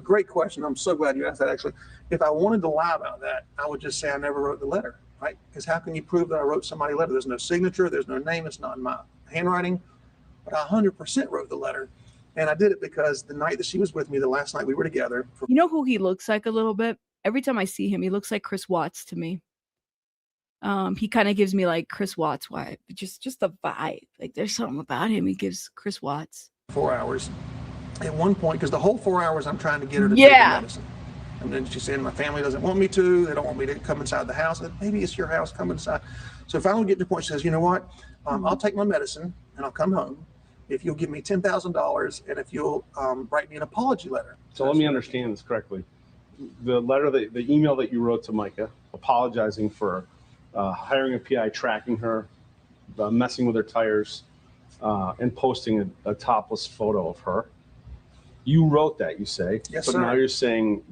great question. I'm so glad you asked that, actually. If I wanted to lie about that, I would just say I never wrote the letter, right? Because how can you prove that I wrote somebody a letter? There's no signature, there's no name, it's not in my handwriting, but I 100% wrote the letter. And I did it because the night that she was with me, the last night we were together. You know who he looks like a little bit? Every time I see him, he looks like Chris Watts to me. He kind of gives me like Chris Watts vibe, just the vibe. Like there's something about him. He gives Chris Watts. 4 hours. At one point, because the whole 4 hours I'm trying to get her to take the medicine. And then she said, my family doesn't want me to. They don't want me to come inside the house. And maybe it's your house, come inside. So finally get to the point, she says, you know what? I'll take my medicine and I'll come home if you'll give me $10,000 and if you'll write me an apology letter. So let me understand this correctly. The email that you wrote to Micah, apologizing for hiring a PI, tracking her, messing with her tires, and posting a topless photo of her. You wrote that, you say. Yes, but sir. Now you're saying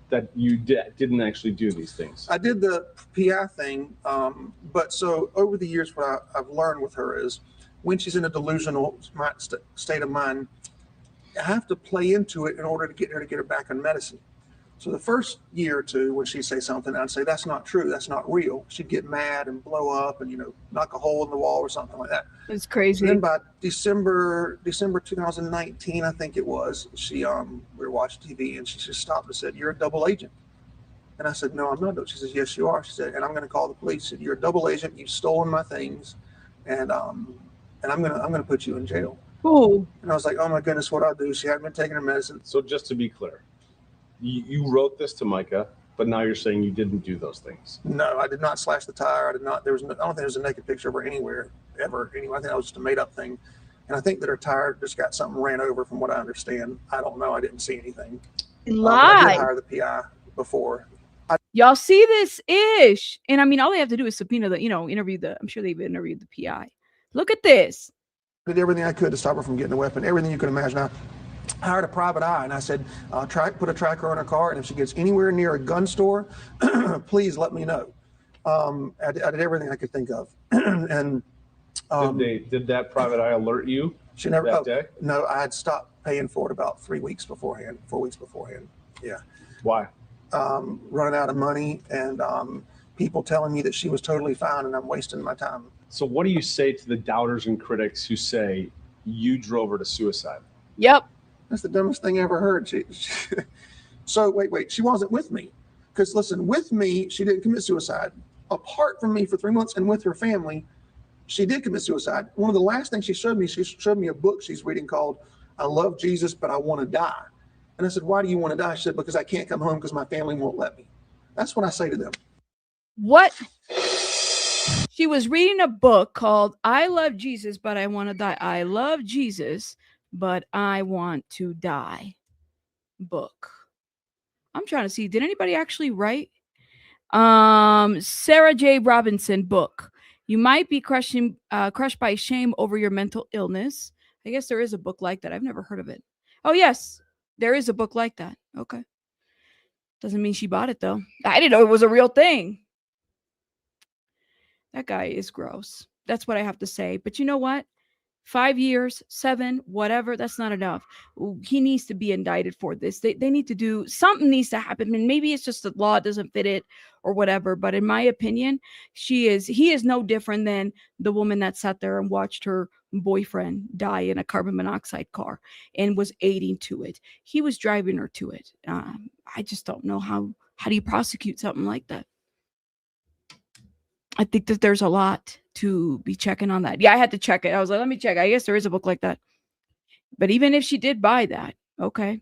that you didn't actually do these things. I did the PI thing, but so over the years, what I've learned with her is when she's in a delusional state of mind, I have to play into it in order to get her back on medicine. So the first year or two, when she'd say something, I'd say, that's not true, that's not real. She'd get mad and blow up and, knock a hole in the wall or something like that. It's crazy. So then by December 2019, I think it was, we were watching TV and she just stopped and said, you're a double agent. And I said, no, I'm not. She says, yes, you are. She said, and I'm going to call the police. She said, you're a double agent. You've stolen my things. And I'm going to put you in jail. Oh. And I was like, oh my goodness, what I'll do. She hadn't been taking her medicine. So just to be clear, you wrote this to Micah, but now you're saying you didn't do those things. No, I did not slash the tire. I don't think there's a naked picture of her anywhere, ever. Anyway, I think that was just a made up thing. And I think that her tire just got something ran over from what I understand. I don't know. I didn't see anything. I did hire the PI before. Y'all see this ish. And I mean, all they have to do is subpoena I'm sure they've interviewed the PI. Look at this. I did everything I could to stop her from getting a weapon, everything you could imagine. I hired a private eye and I said, put a tracker on her car, and if she gets anywhere near a gun store, please let me know. I did everything I could think of. And did that private eye alert you? She never. That day? No, I had stopped paying for it about 4 weeks beforehand. Yeah. Why? Running out of money and people telling me that she was totally fine and I'm wasting my time. So what do you say to the doubters and critics who say you drove her to suicide? Yep. That's the dumbest thing I ever heard. So wait, she wasn't with me. Because listen, with me, she didn't commit suicide. Apart from me for 3 months and with her family, she did commit suicide. One of the last things she showed me a book she's reading called I Love Jesus, But I Want to Die. And I said, why do you want to die? She said, because I can't come home because my family won't let me. That's what I say to them. What? She was reading a book called I Love Jesus, but I Want to Die. I love Jesus, but I want to die. Book. I'm trying to see. Did anybody actually write? Sarah J. Robinson book. You might be crushed by shame over your mental illness. I guess there is a book like that. I've never heard of it. Oh, yes, there is a book like that. Okay. Doesn't mean she bought it, though. I didn't know it was a real thing. That guy is gross. That's what I have to say. But you know what? 5 years, 7, whatever, that's not enough. He needs to be indicted for this. They need to do something, needs to happen. I mean, maybe it's just the law doesn't fit it or whatever. But in my opinion, he is no different than the woman that sat there and watched her boyfriend die in a carbon monoxide car and was aiding to it. He was driving her to it. I just don't know how do you prosecute something like that? I think that there's a lot to be checking on that. Yeah, I had to check it. I was like, let me check. I guess there is a book like that. But even if she did buy that, okay.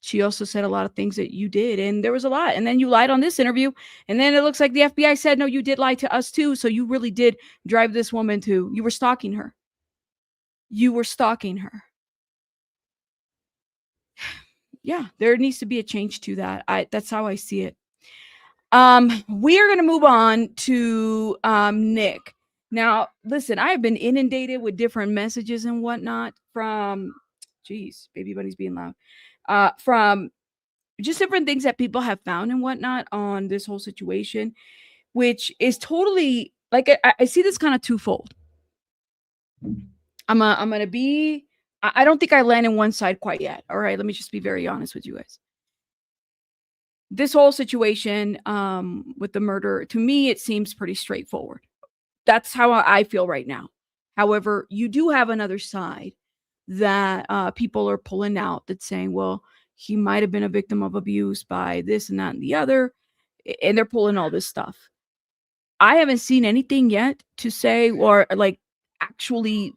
She also said a lot of things that you did, and there was a lot. And then you lied on this interview, and then it looks like the FBI said, no, you did lie to us too. So you really did drive this woman to, you were stalking her. You were stalking her. Yeah, there needs to be a change to that. That's how I see it. We are going to move on to Nick. Now, listen, I have been inundated with different messages and whatnot from, geez, baby bunny's being loud, from just different things that people have found and whatnot on this whole situation, which is totally, like, I see this kind of twofold. I'm going to be, I don't think I land in one side quite yet. All right, let me just be very honest with you guys. This whole situation with the murder, to me, it seems pretty straightforward. That's how I feel right now. However, you do have another side that people are pulling out that's saying, well, he might have been a victim of abuse by this and that and the other. And they're pulling all this stuff. I haven't seen anything yet to say, or like actually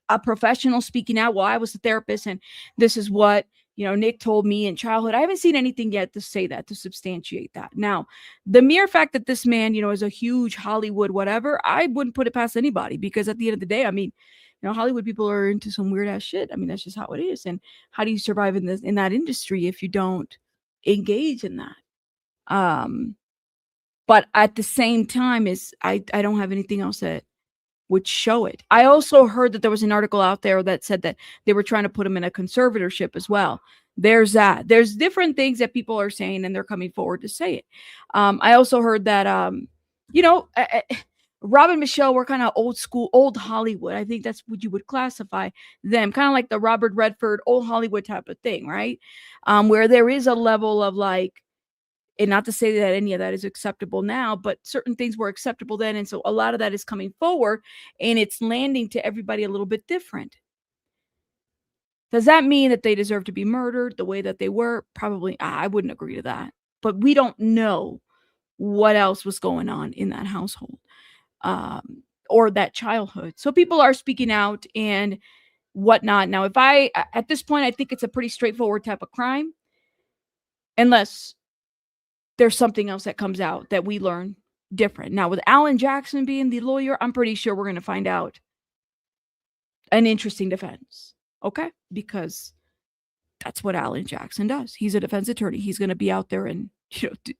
a professional speaking out. Well, I was a therapist and this is what, Nick told me in childhood. I haven't seen anything yet to say that, to substantiate that. Now, the mere fact that this man, is a huge Hollywood whatever, I wouldn't put it past anybody, because at the end of the day, I mean, Hollywood people are into some weird ass shit. I mean, that's just how it is. And how do you survive in that industry if you don't engage in that? But at the same time, I don't have anything else that would show it. I also heard that there was an article out there that said that they were trying to put him in a conservatorship as well. There's that. There's different things that people are saying, and they're coming forward to say it. I also heard that, Rob and Michelle were kind of old school, old Hollywood. I think that's what you would classify them, kind of like the Robert Redford, old Hollywood type of thing, right? Where there is a level of like, and not to say that any of that is acceptable now, but certain things were acceptable then. And so a lot of that is coming forward, and it's landing to everybody a little bit different. Does that mean that they deserve to be murdered the way that they were? Probably. I wouldn't agree to that. But we don't know what else was going on in that household or that childhood. So people are speaking out and whatnot. Now, at this point, I think it's a pretty straightforward type of crime. Unless there's something else that comes out that we learn different. Now, with Alan Jackson being the lawyer, I'm pretty sure we're going to find out an interesting defense. Okay? Because that's what Alan Jackson does. He's a defense attorney. He's going to be out there and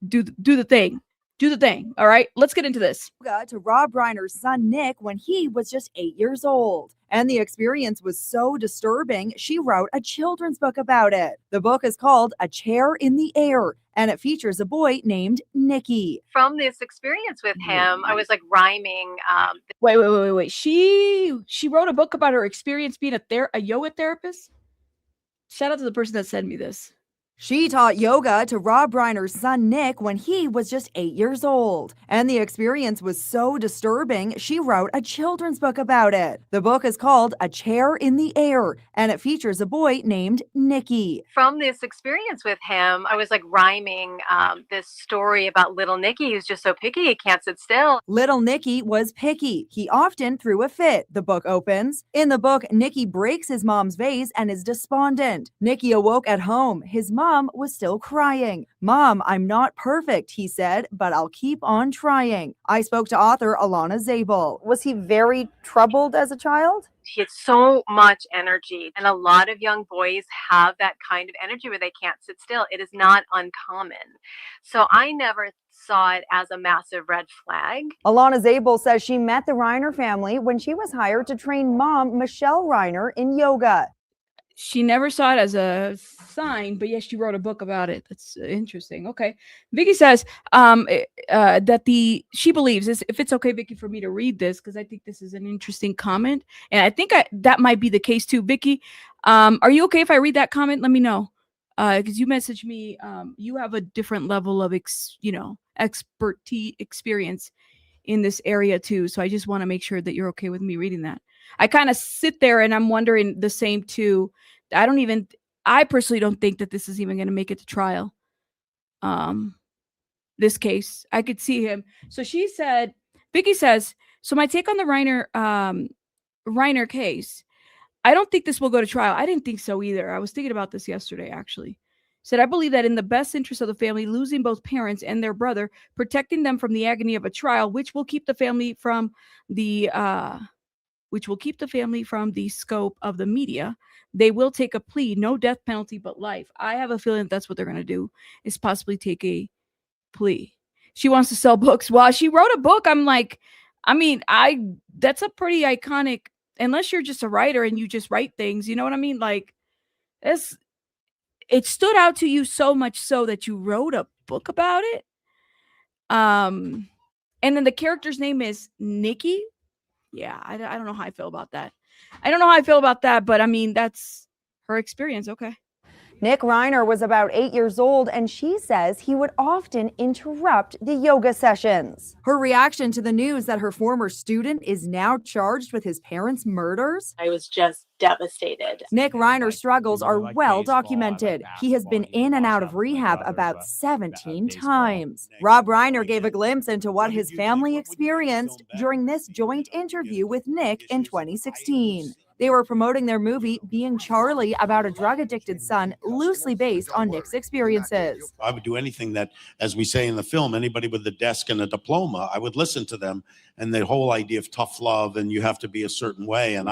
do the thing. Do the thing. All right, let's get into this. To Rob Reiner's son, Nick, when he was just 8 years old. And the experience was so disturbing, she wrote a children's book about it. The book is called A Chair in the Air, and it features a boy named Nicky. From this experience with him, I was like rhyming. Wait. She wrote a book about her experience being a yoga therapist? Shout out to the person that sent me this. She taught yoga to Rob Reiner's son, Nick, when he was just 8 years old. And the experience was so disturbing, she wrote a children's book about it. The book is called A Chair in the Air, and it features a boy named Nicky. From this experience with him, I was like rhyming this story about little Nicky, who's just so picky, he can't sit still. Little Nicky was picky. He often threw a fit, the book opens. In the book, Nicky breaks his mom's vase and is despondent. Nicky awoke at home. His mom mom was still crying. "Mom, I'm not perfect," he said, "but I'll keep on trying." I spoke to author Alana Zabel. Was he very troubled as a child? He had so much energy, and a lot of young boys have that kind of energy where they can't sit still. It is not uncommon. So I never saw it as a massive red flag. Alana Zabel says she met the Reiner family when she was hired to train mom Michelle Reiner in yoga. She never saw it as a sign, but yes, she wrote a book about it. That's interesting. Okay. Vicky says that she believes this, if it's okay, Vicky, for me to read this, because I think this is an interesting comment. And I think that might be the case too. Vicky, are you okay if I read that comment? Let me know. Because you messaged me, you have a different level of expertise experience in this area too. So I just want to make sure that you're okay with me reading that. I kind of sit there and I'm wondering the same too. I personally don't think that this is even going to make it to trial. This case, I could see him. So Vicky says, so my take on the Reiner case, I don't think this will go to trial. I didn't think so either. I was thinking about this yesterday, actually. Said, I believe that in the best interest of the family, losing both parents and their brother, protecting them from the agony of a trial, which will keep the family from the scope of the media, they will take a plea, no death penalty, but life. I have a feeling that's what they're going to do, is possibly take a plea. She wants to sell books. Well, she wrote a book. I'm like, that's a pretty iconic, unless you're just a writer and you just write things, you know what I mean? Like, it stood out to you so much so that you wrote a book about it. And then the character's name is Nikki. Yeah, I don't know how I feel about that. But I mean, that's her experience. Okay. Nick Reiner was about 8 years old, and she says he would often interrupt the yoga sessions. Her reaction to the news that her former student is now charged with his parents' murders? I was just devastated. Nick Reiner's struggles are well documented. He has been in and out of rehab about 17 times. Rob Reiner gave a glimpse into what his family experienced during this joint interview with Nick in 2016. They were promoting their movie, Being Charlie, about a drug-addicted son, loosely based on Nick's experiences. I would do anything that, as we say in the film, anybody with a desk and a diploma, I would listen to them. And the whole idea of tough love and you have to be a certain way. And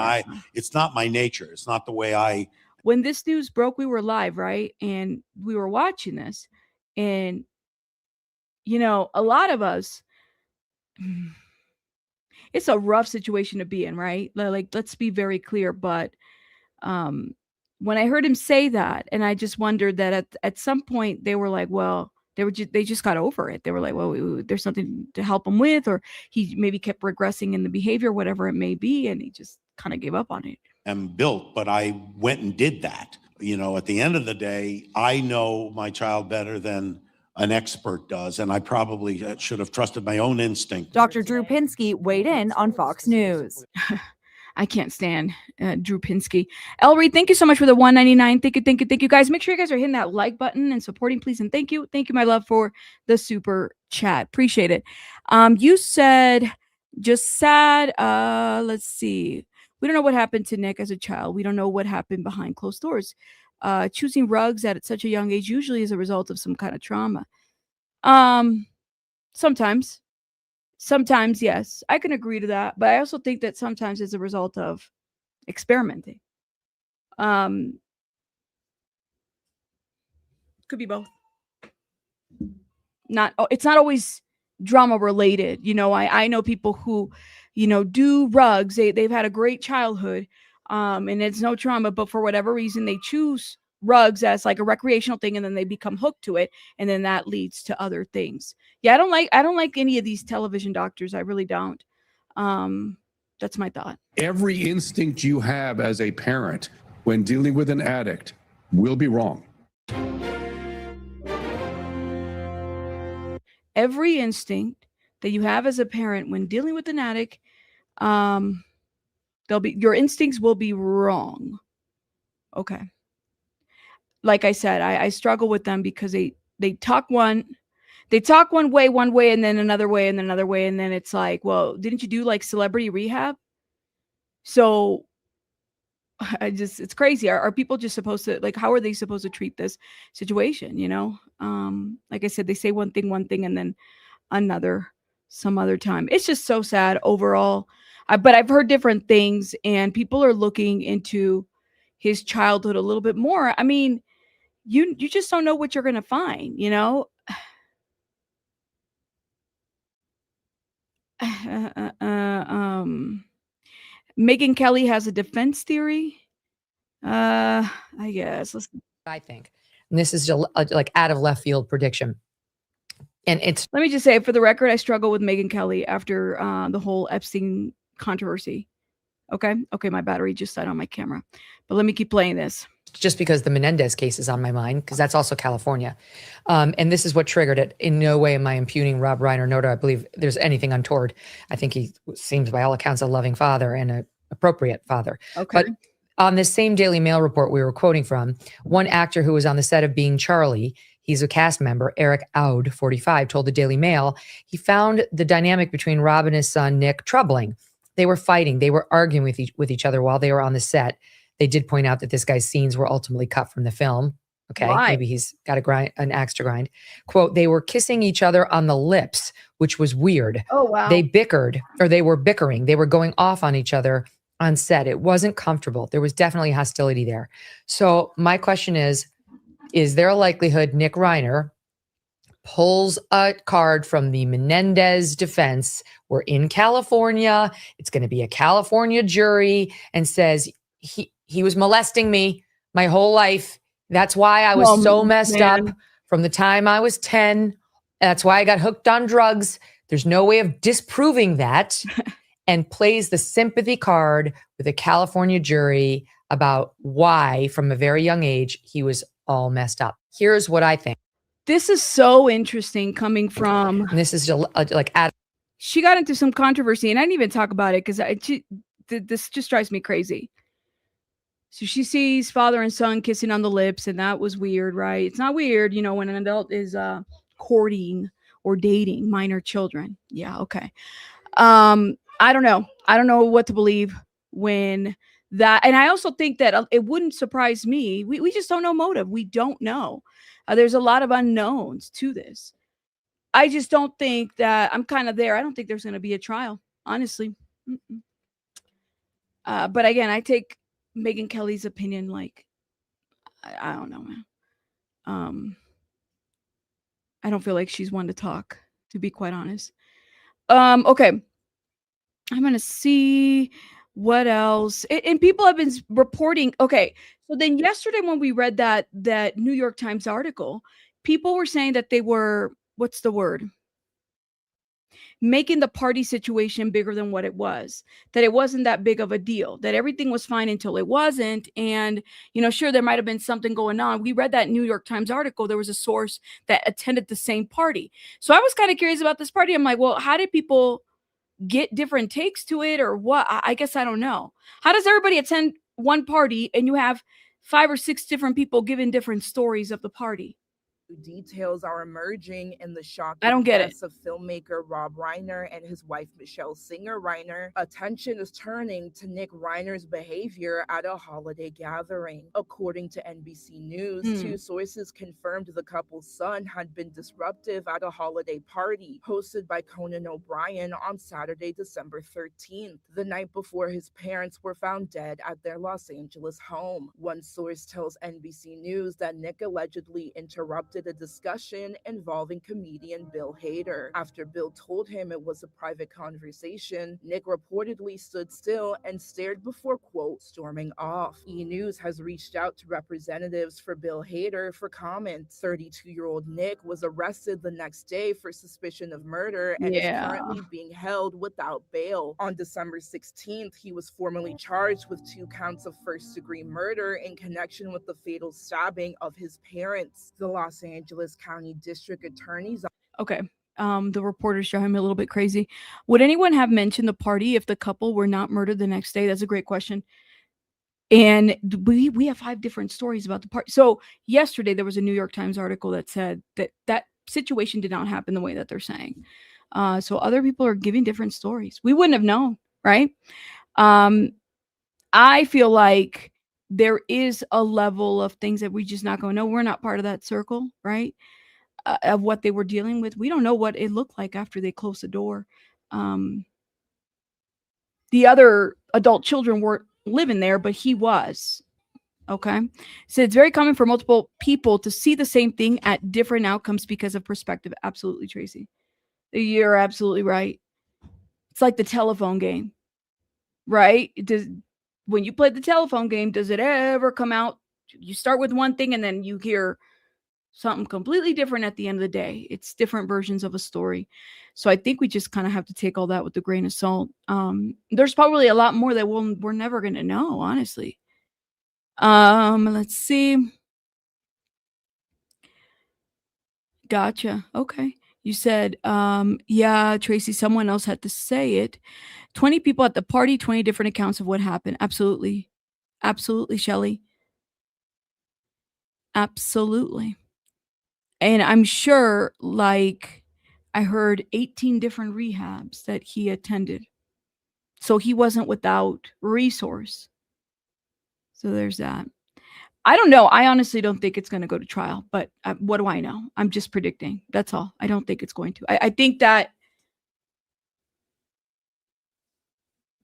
it's not my nature. It's not the way When this news broke, we were live, right? And we were watching this. And, a lot of us, it's a rough situation to be in, right? Like, let's be very clear. But when I heard him say that, and I just wondered that at some point they were like, well, they just got over it. They were like, well, there's something to help him with, or he maybe kept regressing in the behavior, whatever it may be, and he just kind of gave up on it. am built, but I went and did that. At the end of the day, I know my child better than an expert does, and I probably should have trusted my own instinct. Dr. Drew Pinsky weighed in on Fox News. I can't stand Drew Pinsky. El Reed, thank you so much for the $1.99. Thank you, guys. Make sure you guys are hitting that like button and supporting, please. And thank you, my love, for the super chat. Appreciate it. You said just sad. Let's see. We don't know what happened to Nick as a child. We don't know what happened behind closed doors. Choosing rugs at such a young age usually is a result of some kind of trauma. Sometimes, yes, I can agree to that. But I also think that sometimes it's a result of experimenting. Could be both. It's not always drama related. I know people who, do rugs. They've had a great childhood, and it's no trauma, but for whatever reason, they choose rugs as like a recreational thing, and then they become hooked to it, and then that leads to other things. Yeah, I don't like any of these television doctors. I really don't. That's my thought. Every instinct you have as a parent when dealing with an addict will be wrong. Every instinct that you have as a parent when dealing with an addict, your instincts will be wrong. Okay. Like I said, I struggle with them because they talk one way, and then another way, and then another way, and then it's like, well, didn't you do like celebrity rehab? So it's crazy. Are people just supposed to, like, how are they supposed to treat this situation? Like I said, they say one thing, and then another some other time. It's just so sad overall. But I've heard different things, and people are looking into his childhood a little bit more. I mean, you just don't know what you're gonna find, Megyn Kelly has a defense theory. I guess. I think. And this is like out of left field prediction. And it's, let me just say, for the record, I struggle with Megyn Kelly after the whole Epstein controversy. Okay, my battery just died on my camera, but let me keep playing this. Just because the Menendez case is on my mind, because that's also California. And this is what triggered it. In no way am I impugning Rob Reiner, nor do I believe there's anything untoward. I think he seems, by all accounts, a loving father and an appropriate father. Okay. But on this same Daily Mail report we were quoting from, one actor who was on the set of Being Charlie, he's a cast member, Eric Aud, 45, told the Daily Mail he found the dynamic between Rob and his son, Nick, troubling. They were fighting. They were arguing with each other while they were on the set. They did point out that this guy's scenes were ultimately cut from the film. Okay, why? Maybe he's got an axe to grind. Quote, they were kissing each other on the lips, which was weird. Oh, wow. They were bickering. They were going off on each other on set. It wasn't comfortable. There was definitely hostility there. So my question is there a likelihood Nick Reiner pulls a card from the Menendez defense? We're in California. It's going to be a California jury, and says he was molesting me my whole life. That's why I was so messed up from the time I was 10. That's why I got hooked on drugs. There's no way of disproving that. And plays the sympathy card with a California jury about why, from a very young age, he was all messed up. Here's what I think. This is so interesting coming from. And this is like, she got into some controversy, and I didn't even talk about it because this just drives me crazy. So she sees father and son kissing on the lips, and that was weird, right? It's not weird, when an adult is courting or dating minor children. Yeah, okay. I don't know. I don't know what to believe when that, and I also think that it wouldn't surprise me. We just don't know motive. We don't know. There's a lot of unknowns to this. I just don't think that I'm kind of there. I don't think there's going to be a trial, honestly. But again, I take Megyn Kelly's opinion like, I don't know, man. I don't feel like she's one to talk, to be quite honest. Okay. I'm going to see what else. And people have been reporting. Okay. So then yesterday when we read that New York Times article, people were saying that they were, what's the word? Making the party situation bigger than what it was, that it wasn't that big of a deal, that everything was fine until it wasn't. And, sure, there might have been something going on. We read that New York Times article. There was a source that attended the same party. So I was kind of curious about this party. I'm like, well, how did people get different takes to it or what? I guess I don't know. How does everybody attend one party and you have 5 or 6 different people giving different stories of the party? Details are emerging in the shocking I don't get it. deaths of filmmaker Rob Reiner and his wife Michelle Singer Reiner. Attention is turning to Nick Reiner's behavior at a holiday gathering. According to NBC News, 2 sources confirmed the couple's son had been disruptive at a holiday party hosted by Conan O'Brien on Saturday, December 13th, the night before his parents were found dead at their Los Angeles home. One source tells NBC News that Nick allegedly interrupted a discussion involving comedian Bill Hader. After Bill told him it was a private conversation, Nick reportedly stood still and stared before, quote, storming off. E! News has reached out to representatives for Bill Hader for comment. 32-year-old Nick was arrested the next day for suspicion of murder and is currently being held without bail. On December 16th, he was formally charged with 2 counts of first-degree murder in connection with the fatal stabbing of his parents. The Los Angeles County District Attorney's. Okay. The reporters show him a little bit crazy. Would anyone have mentioned the party if the couple were not murdered the next day? That's a great question. And we have 5 different stories about the party. So yesterday there was a New York Times article that said that situation did not happen the way that they're saying. So other people are giving different stories. We wouldn't have known, right? I feel like there is a level of things that we just not going to know. We're not part of that circle, right? Of what they were dealing with. We don't know what it looked like after they closed the door. The other adult children weren't living there, but he was. Okay. So it's very common for multiple people to see the same thing at different outcomes because of perspective. Absolutely, Tracy. You're absolutely right. It's like the telephone game, right? When you play the telephone game, does it ever come out? You start with one thing and then you hear something completely different at the end of the day. It's different versions of a story. So I think we just kind of have to take all that with a grain of salt. There's probably a lot more that we're never going to know, honestly. Let's see. Gotcha. Okay. You said, yeah, Tracy, someone else had to say it. 20 people at the party, 20 different accounts of what happened. Absolutely. Absolutely, Shelly. Absolutely. And I'm sure, like, I heard 18 different rehabs that he attended. So he wasn't without resource. So there's that. I don't know. I honestly don't think it's going to go to trial, but what do I know? I'm just predicting. That's all. I don't think it's going to. I think that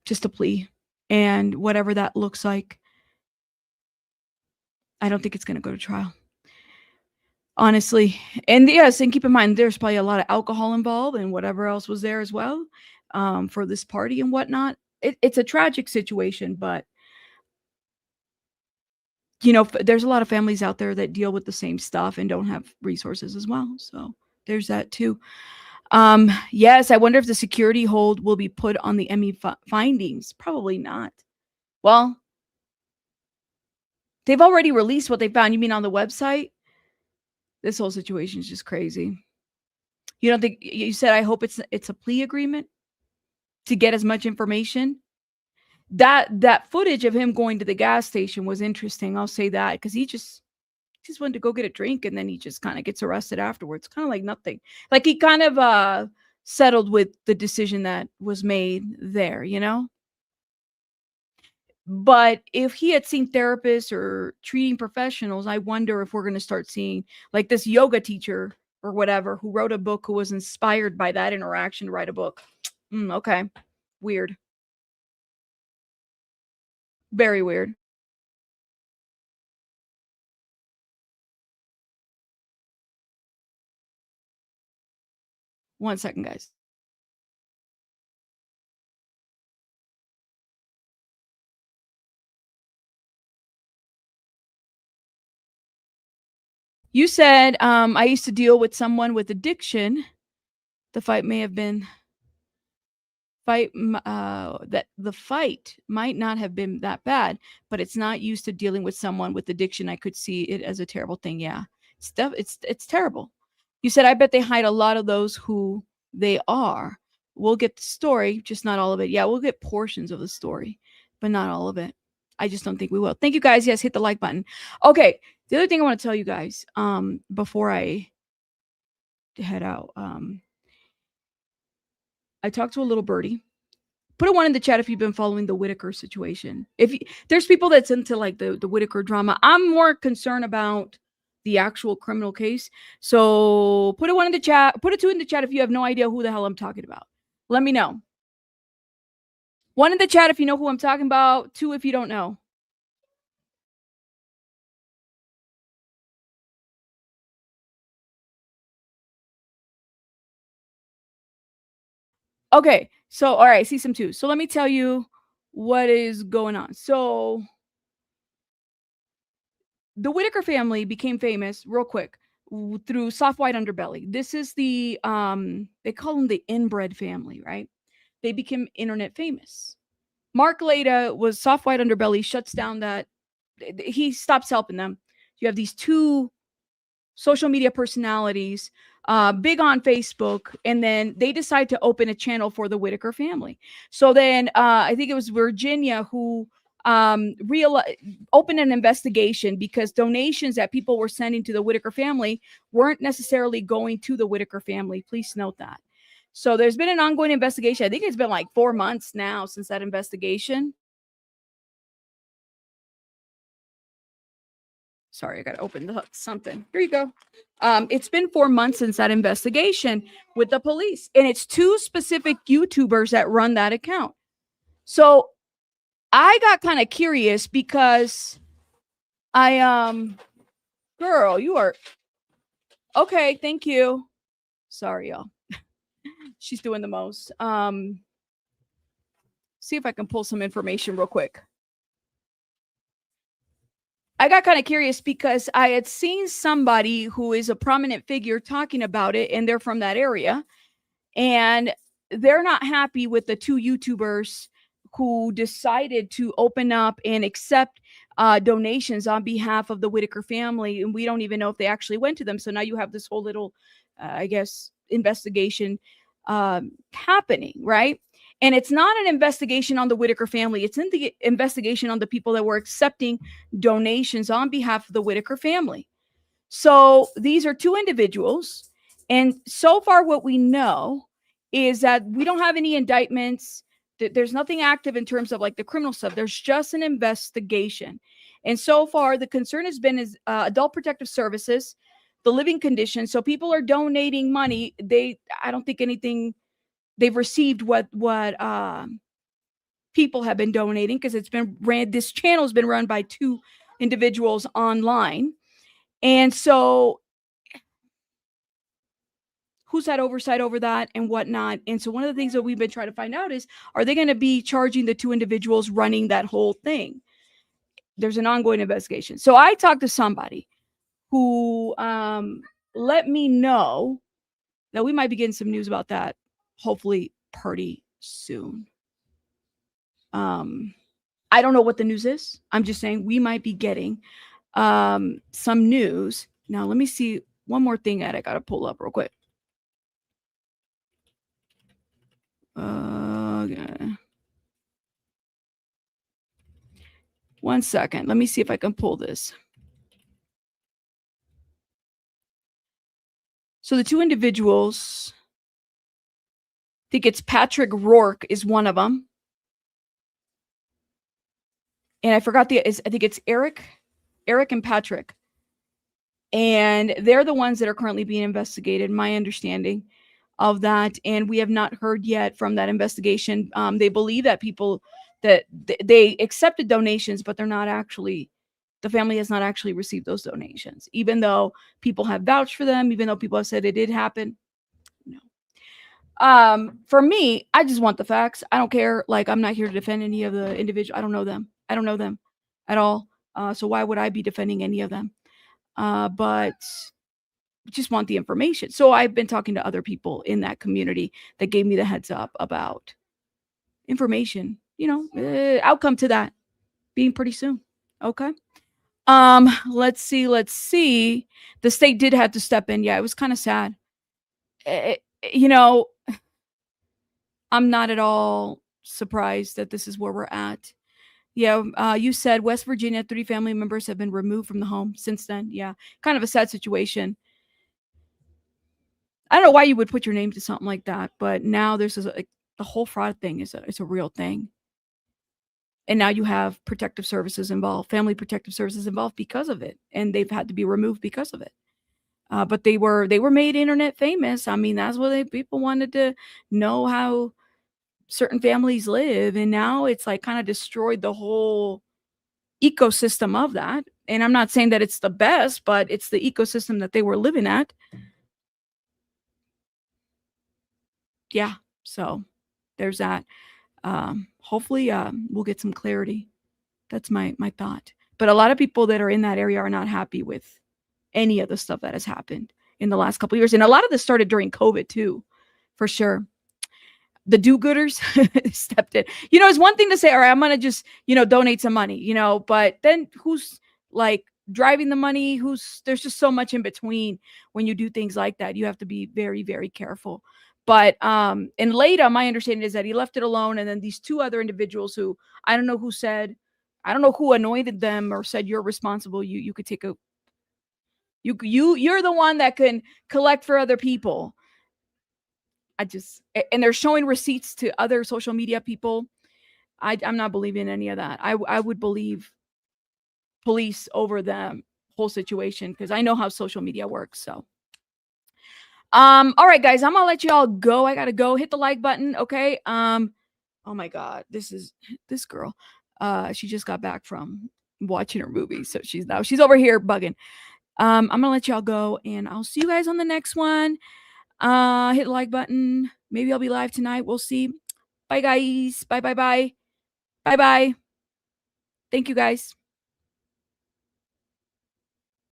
just a plea and whatever that looks like, I don't think it's going to go to trial. Honestly. And yes, and keep in mind, there's probably a lot of alcohol involved and whatever else was there as well for this party and whatnot. It's a tragic situation, but there's a lot of families out there that deal with the same stuff and don't have resources as well. So there's that too. Yes, I wonder if the security hold will be put on the Emmy findings. Probably not. Well, they've already released what they found. You mean on the website? This whole situation is just crazy. You don't think you said I hope it's a plea agreement to get as much information? That footage of him going to the gas station was interesting. I'll say that because he just went to go get a drink and then he just kind of gets arrested afterwards. Kind of like nothing. Like he kind of settled with the decision that was made there, But if he had seen therapists or treating professionals, I wonder if we're going to start seeing like this yoga teacher or whatever who wrote a book who was inspired by that interaction to write a book. Okay. Weird. Very weird. One second, guys. You said I used to deal with someone with addiction. The fight may have been that the fight might not have been that bad, but it's not used to dealing with someone with addiction. I could see it as a terrible thing. Yeah, it's terrible. You said I bet they hide a lot of those who they are. We'll get the story, just not all of it. Yeah, we'll get portions of the story, but not all of it. I just don't think we will. Thank you guys. Yes, hit the like button. Okay, the other thing I want to tell you guys before I head out, I talked to a little birdie. Put a one in the chat if you've been following the Whitaker situation. There's people that's into like the Whitaker drama. I'm more concerned about the actual criminal case. So put a one in the chat. Put a two in the chat if you have no idea who the hell I'm talking about. Let me know. One in the chat if you know who I'm talking about. Two if you don't know. Okay. So, all right. I see some twos. So let me tell you what is going on. So the Whitaker family became famous real quick through soft white underbelly. This is the they call them the inbred family, right? They became internet famous. Mark Leda was soft white underbelly, shuts down that he stops helping them. You have these two social media personalities, big on Facebook, and then they decide to open a channel for the Whitaker family. So then I think it was Virginia who opened an investigation because donations that people were sending to the Whitaker family weren't necessarily going to the Whitaker family. Please note that. So there's been an ongoing investigation. I think it's been like 4 months now since that investigation. Sorry, I got to open something. Here you go. It's been 4 months since that investigation with the police, and it's 2 specific YouTubers that run that account. So I got kind of curious because girl, you are okay. Thank you. Sorry, y'all. She's doing the most. See if I can pull some information real quick. I got kind of curious because I had seen somebody who is a prominent figure talking about it, and they're from that area, and they're not happy with the 2 YouTubers who decided to open up and accept donations on behalf of the Whitaker family, and we don't even know if they actually went to them. So now you have this whole little, I guess, investigation happening, right? And it's not an investigation on the Whitaker family. It's in the investigation on the people that were accepting donations on behalf of the Whitaker family. So these are 2 individuals. And so far, what we know is that we don't have any indictments. There's nothing active in terms of like the criminal stuff. There's just an investigation. And so far, the concern has been is adult protective services, the living conditions. So people are donating money. I don't think anything they've received what people have been donating, because it's been ran. This channel has been run by 2 individuals online. And so who's had oversight over that and whatnot? And so one of the things that we've been trying to find out is, are they going to be charging the 2 individuals running that whole thing? There's an ongoing investigation. So I talked to somebody who let me know that we might be getting some news about that, hopefully pretty soon. I don't know what the news is. I'm just saying we might be getting some news. Now, let me see one more thing that I got to pull up real quick. Okay. One second. Let me see if I can pull this. So the 2 individuals, I think it's Patrick Rourke is one of them. And I forgot I think it's Eric and Patrick. And they're the ones that are currently being investigated, my understanding of that. And we have not heard yet from that investigation. They believe that that they accepted donations, but they're not actually, the family has not actually received those donations, even though people have vouched for them, even though people have said it did happen. No. For me, I just want the facts. I don't care. Like, I'm not here to defend any of the individuals. I don't know them. I don't know them at all. So why would I be defending any of them? But just want the information. So I've been talking to other people in that community that gave me the heads up about information, outcome to that being pretty soon. Okay. Let's see. The state did have to step in. Yeah, it was kind of sad. I'm not at all surprised that this is where we're at. Yeah, you said West Virginia, 3 family members have been removed from the home since then. Yeah, kind of a sad situation. I don't know why you would put your name to something like that, but now there's the whole fraud thing is a real thing. And now you have protective services involved, family protective services involved because of it, and they've had to be removed because of it. But they were made internet famous. I mean, that's what people wanted to know how certain families live, and now it's like kind of destroyed the whole ecosystem of that. And I'm not saying that it's the best, but it's the ecosystem that they were living at. Yeah, so there's that. Hopefully we'll get some clarity. That's my thought. But a lot of people that are in that area are not happy with any of the stuff that has happened in the last couple of years. And a lot of this started during COVID too, for sure. The do-gooders stepped in. It's one thing to say, all right, I'm going to just, donate some money, but then who's like driving the money? There's just so much in between when you do things like that. You have to be very, very careful. But in Leda, my understanding is that he left it alone. And then these 2 other individuals who, I don't know who anointed them or said, you're responsible. You could take you're the one that can collect for other people. And they're showing receipts to other social media people. I'm not believing any of that. I would believe police over them, whole situation because I know how social media works. So all right, guys, I'm gonna let y'all go. I gotta go. Hit the like button, okay? Oh my god, this girl. She just got back from watching her movie, so she's over here bugging. I'm gonna let y'all go, and I'll see you guys on the next one. Hit the like button. Maybe I'll be live tonight. We'll see. Bye, guys. Bye, bye, bye. Bye, bye. Thank you, guys.